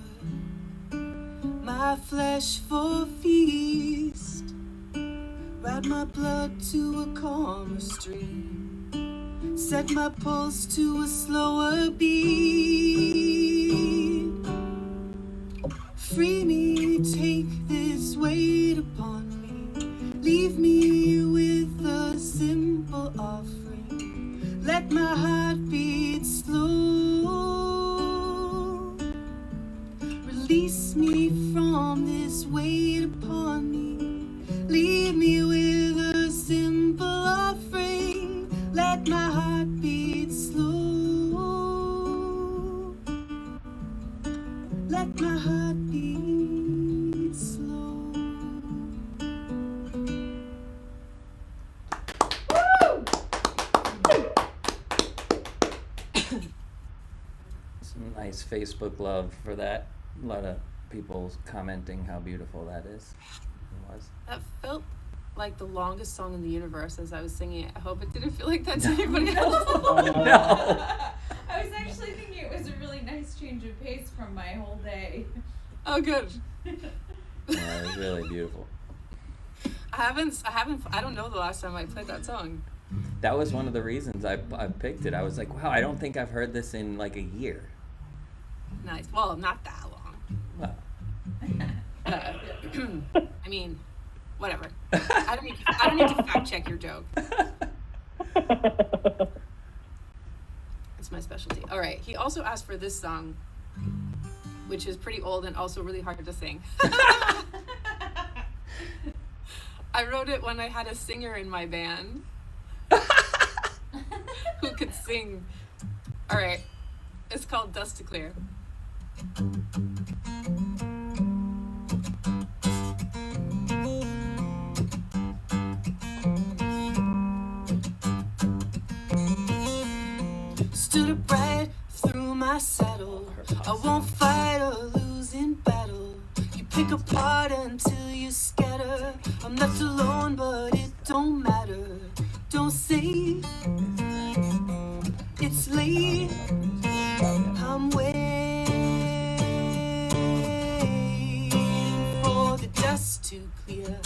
my flesh for feast, ride my blood to a calmer stream, set my pulse to a slower beat. Free me, take this weight upon me, leave me with a simple offering, let my heart beat slow. Release me from this weight upon me, leave me with a simple offering, let my heart beat slow, let my heart beat slow. Some nice Facebook love for that. A lot of people commenting how beautiful that is. It was. That felt like the longest song in the universe as I was singing it. I hope it didn't feel like that to anybody else. No. I was actually thinking it was a really nice change of pace from my whole day. Oh, good. Yeah, it was really beautiful. I don't know the last time I played that song. That was one of the reasons I picked it. I was like, wow, I don't think I've heard this in like a year. Nice. Well, not that long. Well, I mean, whatever. I don't need to fact check your joke. It's my specialty. All right. He also asked for this song, which is pretty old and also really hard to sing. I wrote it when I had a singer in my band who could sing. All right. It's called Dust to Clear. Stood upright through my saddle. I won't fight or lose in battle. You pick apart until you scatter. I'm left alone, but it don't matter. Don't say it's late. I'm waiting for the dust to clear.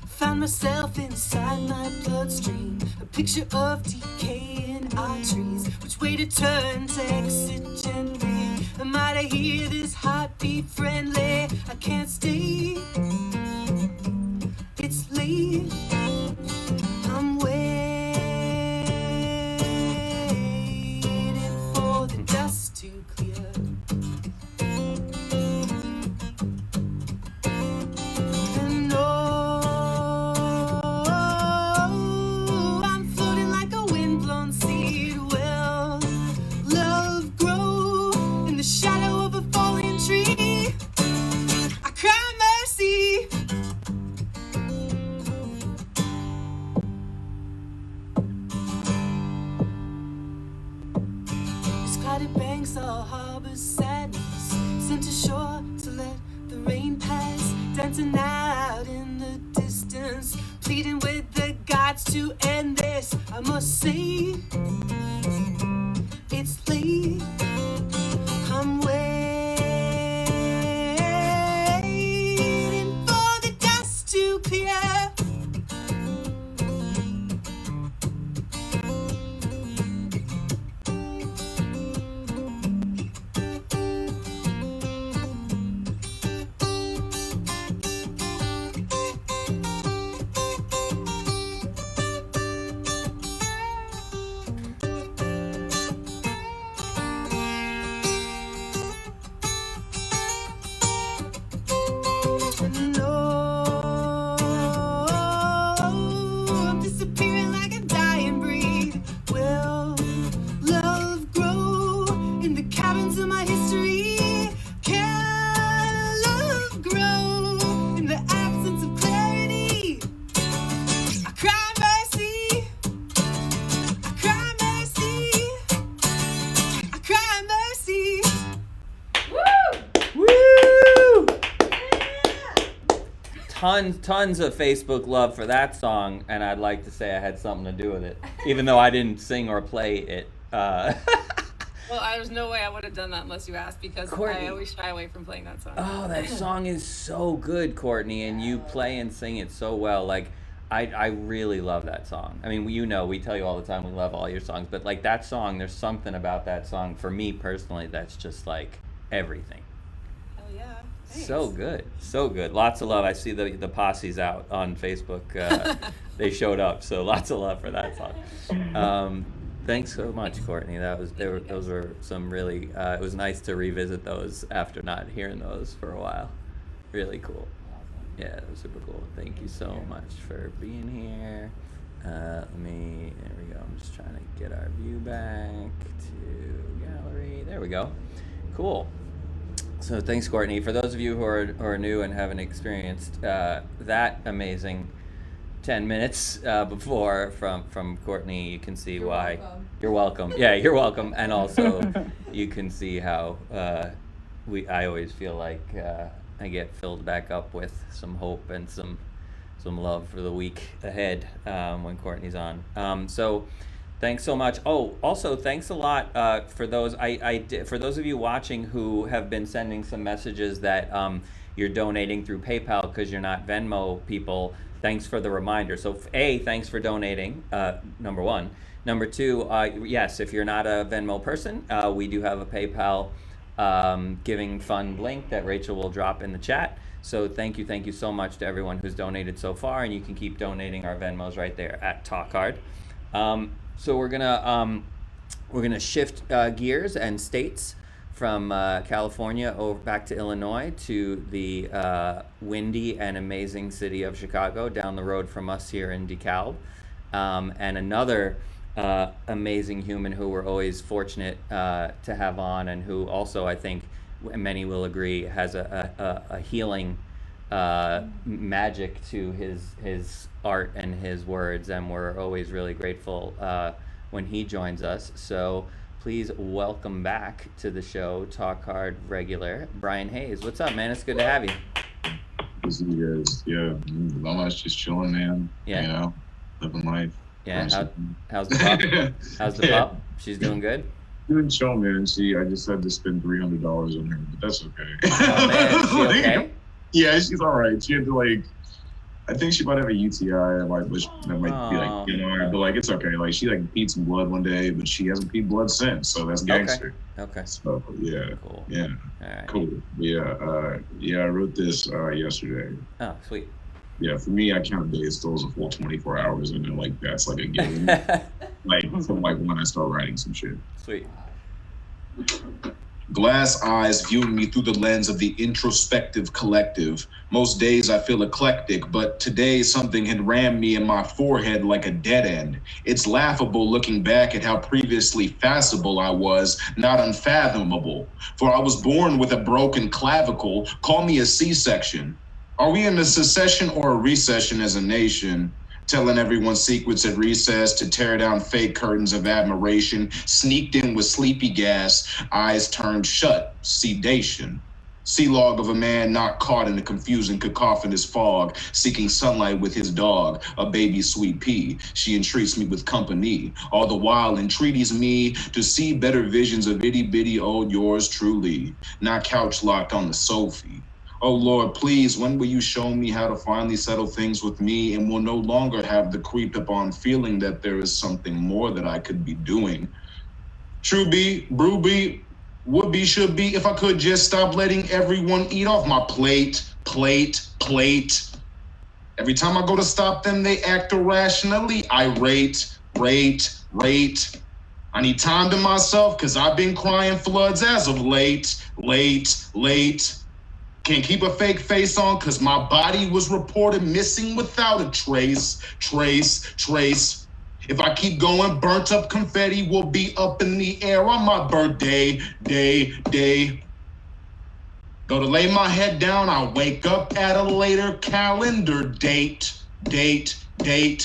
Found myself inside my bloodstream, a picture of decaying arteries. Which way to turn to exit gently? Am I to hear this heartbeat friendly? I can't stay. It's late. I'm waiting for the dust to clear. And I'm floating like a windblown seed. Well, love grow in the shadow of a fallen tree. I cry mercy. These clouded banks all harbor sadness, sent ashore to let the rain pass, dancing out in the distance, pleading with the gods to end this. I must say, it's late. I'm waiting for the dust to clear. tons of Facebook love for that song, and I'd like to say I had something to do with it, even though I didn't sing or play it. Well, there's no way I would have done that unless you asked, because Courtney. I always shy away from playing that song. Oh, that song is so good, Courtney, and you play and sing it so well. Like, I really love that song. I mean, you know, we tell you all the time we love all your songs, but like that song, there's something about that song for me personally that's just like everything. Hell yeah. Thanks. So good, so good. Lots of love. I see the posse's out on Facebook. They showed up, so lots of love for that song. Thanks so much, Courtney. Those were some really. It was nice to revisit those after not hearing those for a while. Really cool. Yeah, it was super cool. Thank you so much for being here. There we go. I'm just trying to get our view back to gallery. There we go. Cool. So thanks, Courtney. For those of you who are new and haven't experienced that amazing 10 minutes before from Courtney, you can see why. Welcome. You're welcome. Yeah, you're welcome. And also, you can see how I always feel like I get filled back up with some hope and some love for the week ahead when Courtney's on. So thanks so much. Oh, also thanks a lot for those for those of you watching who have been sending some messages that you're donating through PayPal because you're not Venmo people. Thanks for the reminder. So thanks for donating, number one. Number two, yes, if you're not a Venmo person, we do have a PayPal giving fund link that Rachel will drop in the chat. So thank you so much to everyone who's donated so far, and you can keep donating our Venmos right there at Talk Hard. So we're gonna shift gears and states from California over back to Illinois to the windy and amazing city of Chicago, down the road from us here in DeKalb, and another amazing human who we're always fortunate to have on, and who also, I think many will agree, has a healing magic to his art and his words, and we're always really grateful when he joins us. So please welcome back to the show, Talk Hard regular, Brian Hayes. What's up, man? It's good to have you. Good to see you guys. Yeah, not much, just chilling, man. Yeah. You know, living life. Yeah, how's the pup? How's the pup? She's doing good? Doing chill, man. I just had to spend $300 on her, but that's okay. Oh, man, is she okay? Yeah, she's all right. She had to, I think she might have a UTI, that might be you know, but it's okay. She peed some blood one day, but she hasn't peed blood since, so that's gangster. Okay. So yeah, Cool. yeah, All right. cool. Yeah, I wrote this yesterday. Oh, sweet. Yeah, for me, I count days still as a full 24 hours, and then that's a given. From when I start writing some shit. Sweet. Glass eyes viewing me through the lens of the introspective collective. Most days I feel eclectic, but today something had rammed me in my forehead like a dead end. It's laughable looking back at how previously facile I was, not unfathomable. For I was born with a broken clavicle, call me a C-section. Are we in a secession or a recession as a nation? Telling everyone secrets at recess to tear down fake curtains of admiration, sneaked in with sleepy gas, eyes turned shut, sedation. Sea log of a man not caught in a confusing cacophonous fog, seeking sunlight with his dog, a baby sweet pea. She entreats me with company, all the while entreaties me to see better visions of itty bitty old yours truly, not couch locked on the sofa. Oh Lord, please, when will you show me how to finally settle things with me and will no longer have the creeped upon feeling that there is something more that I could be doing? True be, brew be, would be, should be, if I could just stop letting everyone eat off my plate. Every time I go to stop them, they act irrationally, irate, rate. I need time to myself because I've been crying floods as of late. Can't keep a fake face on because my body was reported missing without a trace. If I keep going, burnt up confetti will be up in the air on my birthday, day. Go to lay my head down, I'll wake up at a later calendar date. It's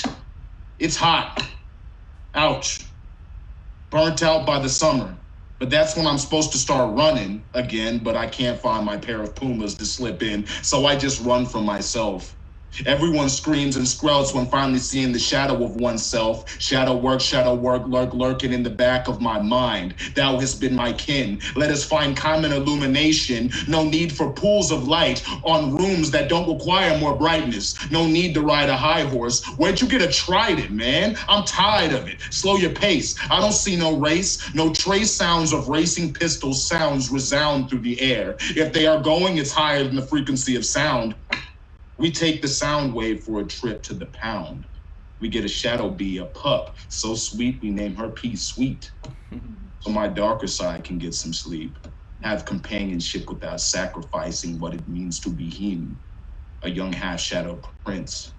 hot. Ouch. Burnt out by the summer. But that's when I'm supposed to start running again, but I can't find my pair of Pumas to slip in, so I just run from myself. Everyone screams and sprouts when finally seeing the shadow of oneself. Shadow work, lurking in the back of my mind. Thou hast been my kin. Let us find common illumination. No need for pools of light on rooms that don't require more brightness. No need to ride a high horse. Where'd you get a trident, man? I'm tired of it. Slow your pace. I don't see no race. No trace sounds of racing pistol sounds resound through the air. If they are going, it's higher than the frequency of sound. We take the sound wave for a trip to the pound. We get a shadow bee, a pup, so sweet we name her Pea Sweet. So my darker side can get some sleep. Have companionship without sacrificing what it means to be him. A young half-shadow prince.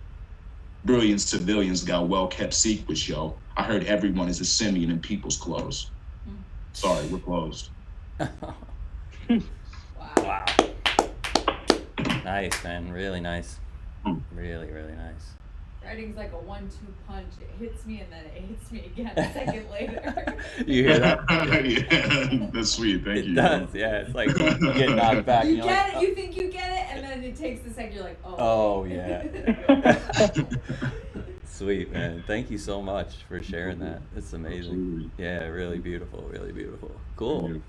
Brilliant civilians got well-kept secrets, yo. I heard everyone is a simian in people's clothes. Sorry, we're closed. Wow. Nice, man. Really nice. Really, really nice. Writing's like a 1-2 punch. It hits me and then it hits me again a second later. You hear that? Yeah, that's sweet. Thank you. It does, yeah. It's like you get knocked back. You and you're get like, it, you think you get it, and then it takes a second, you're like, oh. oh, yeah. Sweet, man. Thank you so much for sharing that. It's amazing. Absolutely. Yeah, really beautiful, really beautiful. Cool.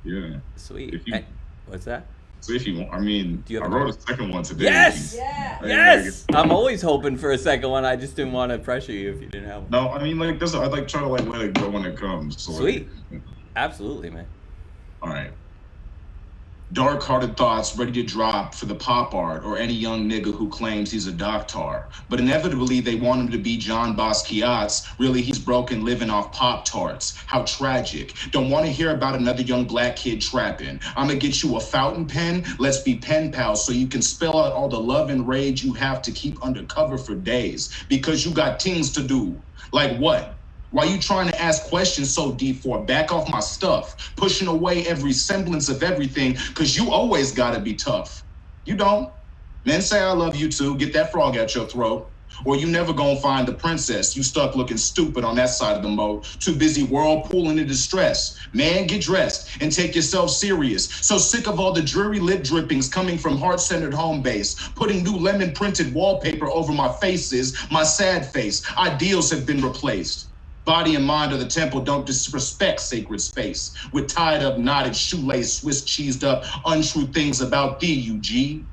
Yeah. Sweet. If you- And- what's that? So if you want, I mean, Do you I have wrote a second one today. Yes! Yeah. Yes! I'm always hoping for a second one. I just didn't want to pressure you if you didn't have one. No, I mean, like, I'd like try to like let it go when it comes. So, like, Sweet. Absolutely, man. all right. Dark-hearted thoughts ready to drop for the pop art or any young nigga who claims he's a doctor. But inevitably, they want him to be John Basquiat's. Really, he's broken living off Pop-Tarts. How tragic. Don't want to hear about another young black kid trapping. I'm gonna get you a fountain pen. Let's be pen pals so you can spell out all the love and rage you have to keep undercover for days. Because you got things to do. Like what? Why you trying to ask questions so deep for? Back off my stuff. Pushing away every semblance of everything, because you always gotta be tough. You don't. Men say I love you too. Get that frog out your throat. Or you never gonna find the princess. You stuck looking stupid on that side of the moat. Too busy whirlpooling in distress. Man, get dressed and take yourself serious. So sick of all the dreary lip drippings coming from heart-centered home base. Putting new lemon printed wallpaper over my faces. My sad face. Ideals have been replaced. Body and mind of the temple don't disrespect sacred space. With tied up, knotted shoelace, Swiss cheesed up, untrue things about thee, you G.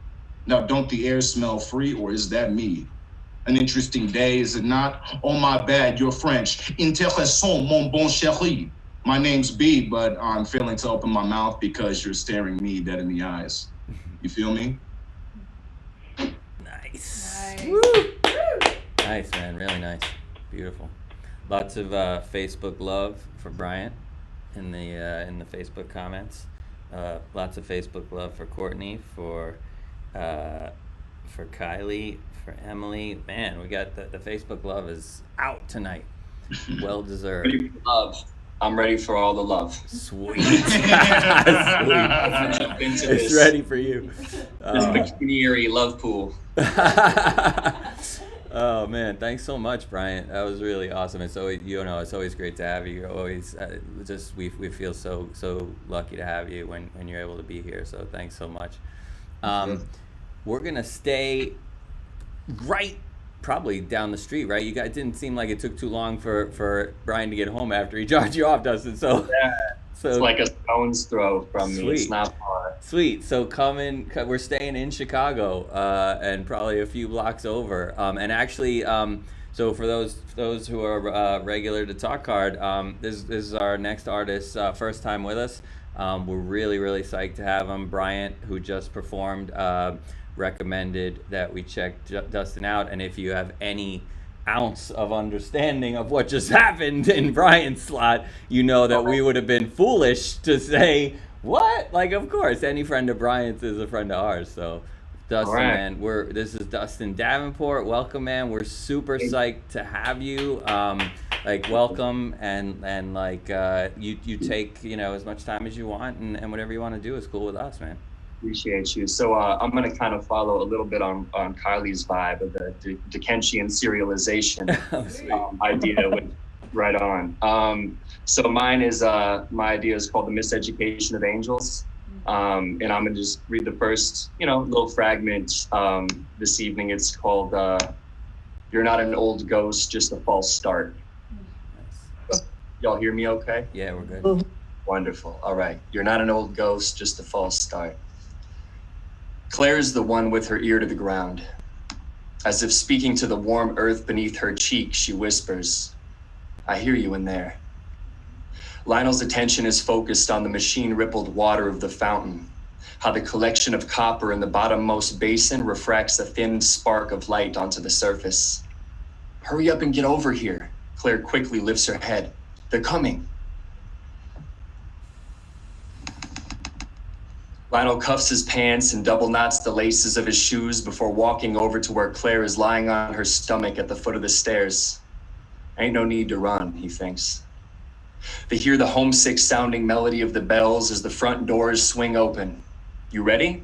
Now, don't the air smell free, or is that me? An interesting day, is it not? Oh, my bad, you're French. Intéressant, mon bon chéri. My name's B, but I'm failing to open my mouth because you're staring me dead in the eyes. You feel me? Nice. Nice. Woo. Nice, man. Really nice. Beautiful. Lots of Facebook love for Bryant in the Facebook comments. Lots of Facebook love for Courtney, for Kylie, for Emily. Man, we got the Facebook love is out tonight. Well deserved. Ready for love. I'm ready for all the love. Sweet. Let's Sweet. jump into It's this, ready for you. this bikini love pool. Oh man, thanks so much, Bryant. That was really awesome. It's always, it's always great to have you. You're always we feel so lucky to have you when you're able to be here. So thanks so much. We're gonna stay right, probably down the street, right? You guys, it didn't seem like it took too long for Brian to get home after he dropped you off, Dustin. So Yeah, it's like a stone's throw from me. It's Sweet. not far. Sweet. So we're staying in Chicago, and probably a few blocks over. And actually, so for those who are regular to Talk Card, this is our next artist, first time with us. We're really psyched to have him. Bryant, who just performed, recommended that we check Dustin out. And if you have any ounce of understanding of what just happened in Bryant's slot, you know that we would have been foolish to say, what? Like, of course, any friend of Bryant's is a friend of ours. So, Dustin, Alright. man, this is Dustin Davenport. Welcome, man. We're super psyched to have you. Welcome, and you take as much time as you want, and whatever you want to do is cool with us, man. Appreciate you. So I'm going to kind of follow a little bit on Kylie's vibe of the Dickensian serialization idea with right on. So mine is, my idea is called The Miseducation of Angels. And I'm gonna just read the first, little fragment this evening. It's called "You're Not an Old Ghost, Just a False Start." Y'all hear me okay? Yeah, we're good. Wonderful. All right. You're not an old ghost, just a false start. Claire is the one with her ear to the ground. As if speaking to the warm earth beneath her cheek, she whispers, "I hear you in there." Lionel's attention is focused on the machine-rippled water of the fountain, how the collection of copper in the bottommost basin refracts a thin spark of light onto the surface. "Hurry up and get over here." Claire quickly lifts her head. "They're coming." Lionel cuffs his pants and double knots the laces of his shoes before walking over to where Claire is lying on her stomach at the foot of the stairs. Ain't no need to run, he thinks. They hear the homesick sounding melody of the bells as the front doors swing open. "You ready?"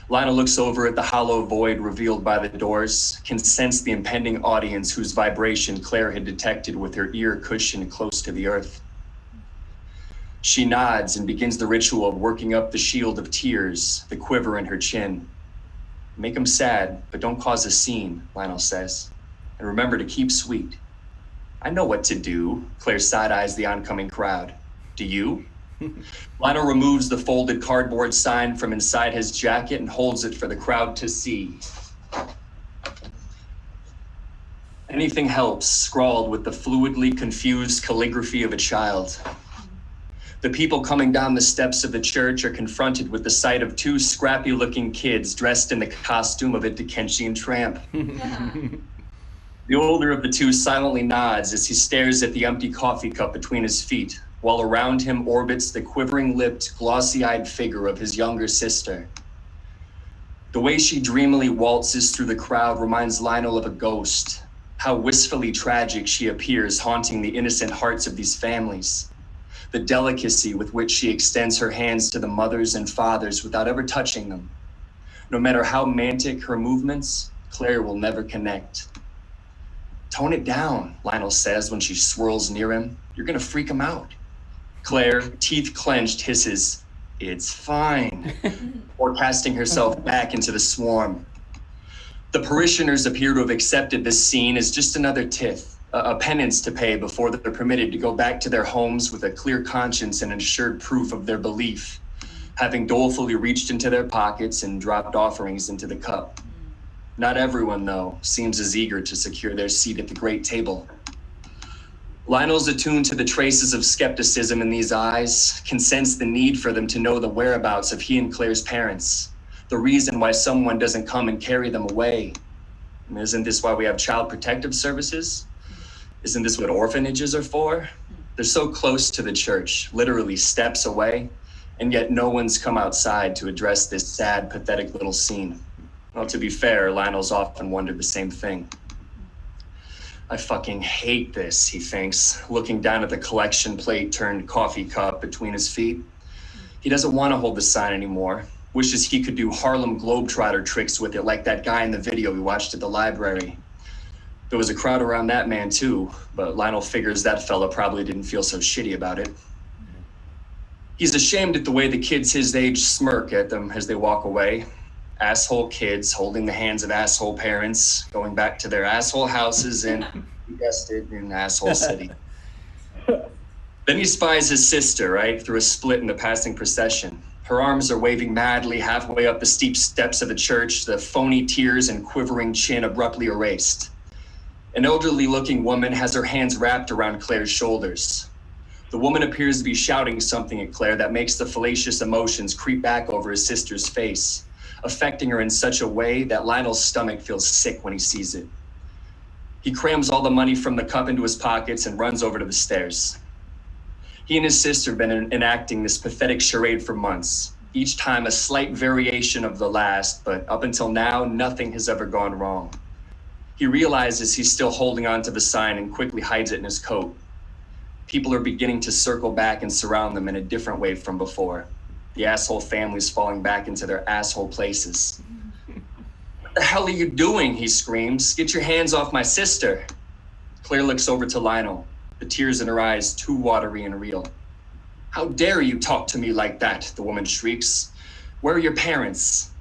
Lionel looks over at the hollow void revealed by the doors, can sense the impending audience whose vibration Claire had detected with her ear cushioned close to the earth. She nods and begins the ritual of working up the shield of tears, the quiver in her chin. "Make 'em sad, but don't cause a scene," Lionel says. "And remember to keep sweet." "I know what to do," Claire side-eyes the oncoming crowd. "Do you?" Lionel removes the folded cardboard sign from inside his jacket and holds it for the crowd to see. "Anything helps," scrawled with the fluidly confused calligraphy of a child. The people coming down the steps of the church are confronted with the sight of two scrappy-looking kids dressed in the costume of a Dickensian tramp. The older of the two silently nods as he stares at the empty coffee cup between his feet, while around him orbits the quivering-lipped, glossy-eyed figure of his younger sister. The way she dreamily waltzes through the crowd reminds Lionel of a ghost, how wistfully tragic she appears, haunting the innocent hearts of these families. The delicacy with which she extends her hands to the mothers and fathers without ever touching them. No matter how mantic her movements, Claire will never connect. "Tone it down," Lionel says when she swirls near him. "You're gonna freak him out." Claire, teeth clenched, hisses, "It's fine," or casting herself back into the swarm. The parishioners appear to have accepted this scene as just another tithe, a penance to pay before they're permitted to go back to their homes with a clear conscience and assured proof of their belief, having dolefully reached into their pockets and dropped offerings into the cup. Not everyone, though, seems as eager to secure their seat at the great table. Lionel's attuned to the traces of skepticism in these eyes, can sense the need for them to know the whereabouts of he and Claire's parents, the reason why someone doesn't come and carry them away. And isn't this why we have child protective services? Isn't this what orphanages are for? They're so close to the church, literally steps away, and yet no one's come outside to address this sad, pathetic little scene. Well, to be fair, Lionel's often wondered the same thing. "I fucking hate this," he thinks, looking down at the collection plate turned coffee cup between his feet. He doesn't want to hold the sign anymore, wishes he could do Harlem Globetrotter tricks with it like that guy in the video we watched at the library. There was a crowd around that man too, but Lionel figures that fella probably didn't feel so shitty about it. He's ashamed at the way the kids his age smirk at them as they walk away. Asshole kids holding the hands of asshole parents, going back to their asshole houses in, you guessed it, in asshole city. Then he spies his sister, right, through a split in the passing procession. Her arms are waving madly halfway up the steep steps of the church, the phony tears and quivering chin abruptly erased. An elderly-looking woman has her hands wrapped around Claire's shoulders. The woman appears to be shouting something at Claire that makes the fallacious emotions creep back over his sister's face, affecting her in such a way that Lionel's stomach feels sick when he sees it. He crams all the money from the cup into his pockets and runs over to the stairs. He and his sister have been enacting this pathetic charade for months, each time a slight variation of the last, but up until now, nothing has ever gone wrong. He realizes he's still holding on to the sign and quickly hides it in his coat. People are beginning to circle back and surround them in a different way from before. The asshole families falling back into their asshole places. "What the hell are you doing?" he screams. "Get your hands off my sister." Claire looks over to Lionel, the tears in her eyes too watery and real. How dare you talk to me like that, the woman shrieks. Where are your parents?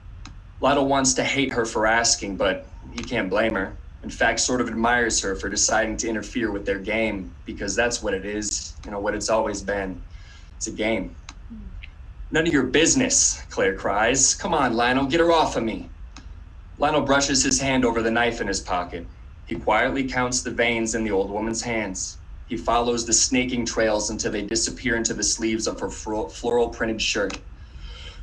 Lionel wants to hate her for asking, but he can't blame her. In fact, sort of admires her for deciding to interfere with their game, because that's what it is, what it's always been. It's a game. None of your business, Claire cries. Come on, Lionel, get her off of me. Lionel brushes his hand over the knife in his pocket. He quietly counts the veins in the old woman's hands. He follows the snaking trails until they disappear into the sleeves of her floral printed shirt.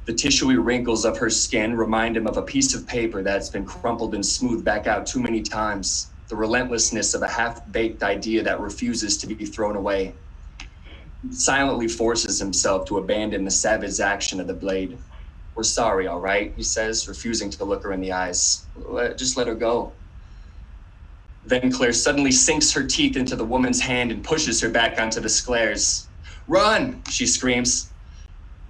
The tissuey wrinkles of her skin remind him of a piece of paper that's been crumpled and smoothed back out too many times. The relentlessness of a half-baked idea that refuses to be thrown away. He silently forces himself to abandon the savage action of the blade. We're sorry, all right, he says, refusing to look her in the eyes. Just let her go. Then Claire suddenly sinks her teeth into the woman's hand and pushes her back onto the squares. Run, she screams.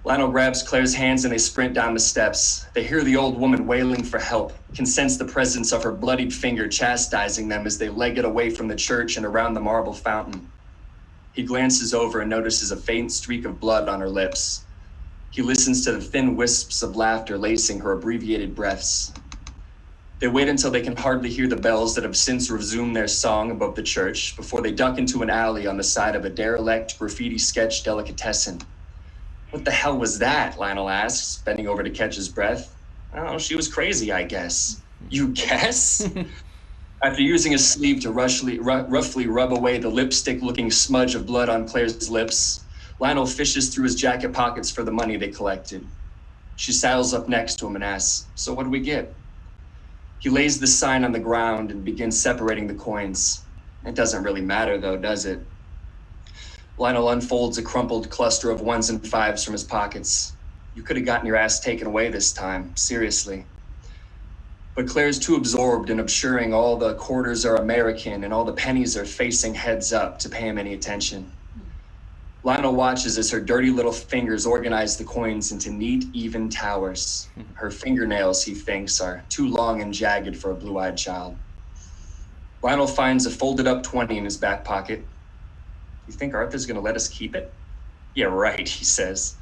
Lionel grabs Claire's hands and they sprint down the steps. They hear the old woman wailing for help, can sense the presence of her bloodied finger chastising them as they leg it away from the church and around the marble fountain. He glances over and notices a faint streak of blood on her lips. He listens to the thin wisps of laughter lacing her abbreviated breaths. They wait until they can hardly hear the bells that have since resumed their song above the church before they duck into an alley on the side of a derelict graffiti sketch delicatessen. What the hell was that? Lionel asks, bending over to catch his breath. Oh, she was crazy, I guess. You guess? After using his sleeve to roughly rub away the lipstick-looking smudge of blood on Claire's lips, Lionel fishes through his jacket pockets for the money they collected. She saddles up next to him and asks, so what do we get? He lays the sign on the ground and begins separating the coins. It doesn't really matter though, does it? Lionel unfolds a crumpled cluster of 1s and 5s from his pockets. You could have gotten your ass taken away this time, seriously. But Claire's too absorbed in assuring all the quarters are American and all the pennies are facing heads up to pay him any attention. Lionel watches as her dirty little fingers organize the coins into neat, even towers. Her fingernails, he thinks, are too long and jagged for a blue-eyed child. Lionel finds a folded up 20 in his back pocket. You think Arthur's gonna let us keep it? Yeah, right, he says.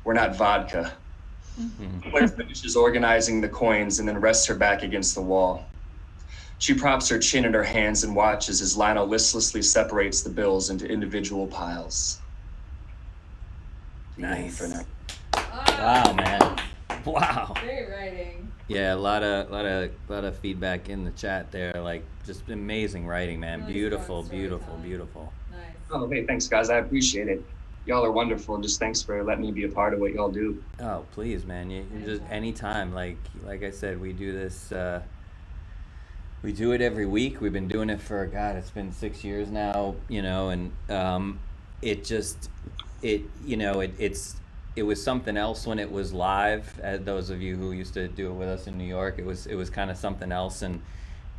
We're not vodka. Claire finishes organizing the coins and then rests her back against the wall. She props her chin in her hands and watches as Lionel listlessly separates the bills into individual piles. Nice. For now. Wow, man. Wow. Great writing. Yeah, a lot of feedback in the chat there. Like, just amazing writing, man. Really Beautiful, strong beautiful, storytelling. beautiful. Nice. Oh, hey, thanks, guys. I appreciate it. Y'all are wonderful. Just thanks for letting me be a part of what y'all do. Oh, please, man. You just anytime. Like I said, we do this. We do it every week. We've been doing it for God. It's been 6 years now. And it was something else when it was live. Those of you who used to do it with us in New York, it was kind of something else.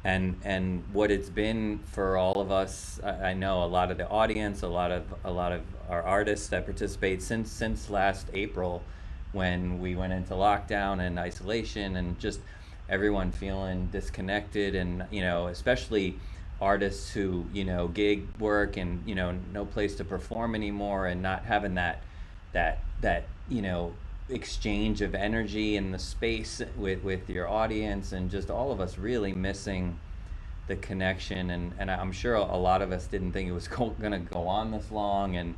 And what it's been for all of us, I know a lot of the audience, a lot of our artists that participate since last April, when we went into lockdown and isolation, and just everyone feeling disconnected, and especially artists who gig work and no place to perform anymore, and not having that exchange of energy in the space with your audience, and just all of us really missing the connection, and I'm sure a lot of us didn't think it was gonna go on this long, and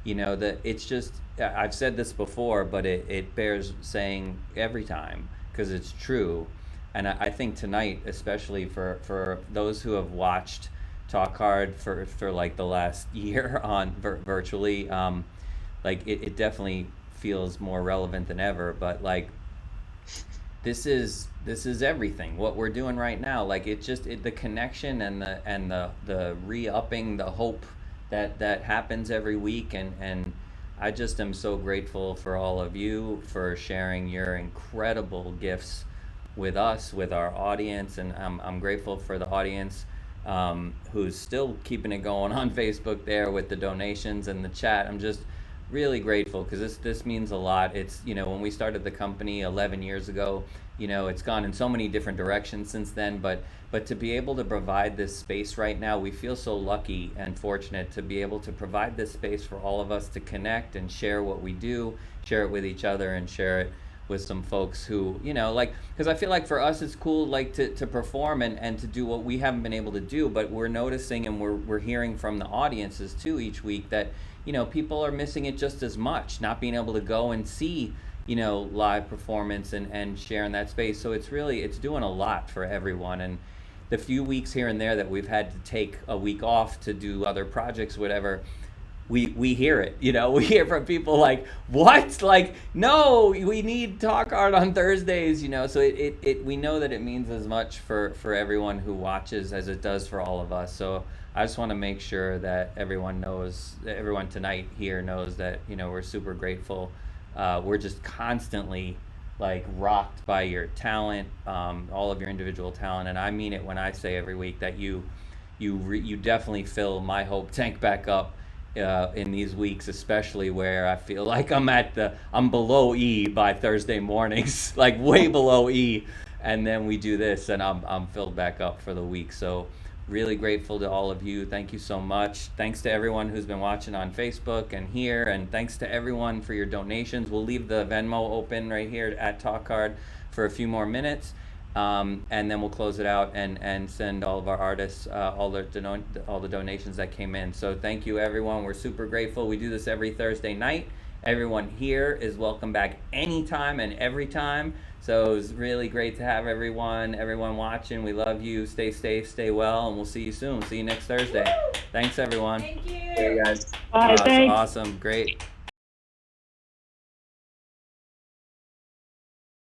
it's just, I've said this before, but it bears saying every time, because it's true. And I think tonight, especially for those who have watched Talk Hard for like the last year on virtually, like it definitely feels more relevant than ever. But like, this is everything what we're doing right now. Like the connection and the re-upping the hope that happens every week, and I just am so grateful for all of you for sharing your incredible gifts with us, with our audience, and I'm grateful for the audience who's still keeping it going on Facebook there with the donations and the chat. really grateful because this means a lot. It's, you know, when we started the company 11 years ago, you know, it's gone in so many different directions since then, but to be able to provide this space right now, we feel so lucky and fortunate to be able to provide this space for all of us to connect and share what we do, share it with each other, and share it with some folks who, you know, like, because I feel like for us it's cool, like, to perform and to do what we haven't been able to do, but we're noticing and we're hearing from the audiences too each week that, you know, people are missing it just as much, not being able to go and see, you know, live performance and share in that space. So it's really, it's doing a lot for everyone. And the few weeks here and there that we've had to take a week off to do other projects, whatever, we hear it, you know, we hear from people like, what? Like, no, we need Talk Art on Thursdays, you know, so it we know that it means as much for everyone who watches as it does for all of us. So I just want to make sure that everyone knows, that everyone tonight here knows that, you know, we're super grateful. We're just constantly like rocked by your talent, all of your individual talent. And I mean it when I say every week that you definitely fill my hope tank back up in these weeks, especially where I feel like I'm below E by Thursday mornings, like way below E. And then we do this and I'm filled back up for the week. So really grateful to all of you. Thank you so much. Thanks to everyone who's been watching on Facebook and here, and thanks to everyone for your donations. We'll leave the Venmo open right here at Talk Card for a few more minutes, and then we'll close it out and send all of our artists all the donations that came in. So thank you, everyone. We're super grateful. We do this every Thursday night. Everyone here is welcome back anytime and every time. So it was really great to have everyone watching. We love you. Stay safe, stay well, and we'll see you soon. See you next Thursday. Thanks, everyone. Thank you. Hey guys. Bye, thanks. Awesome. Great.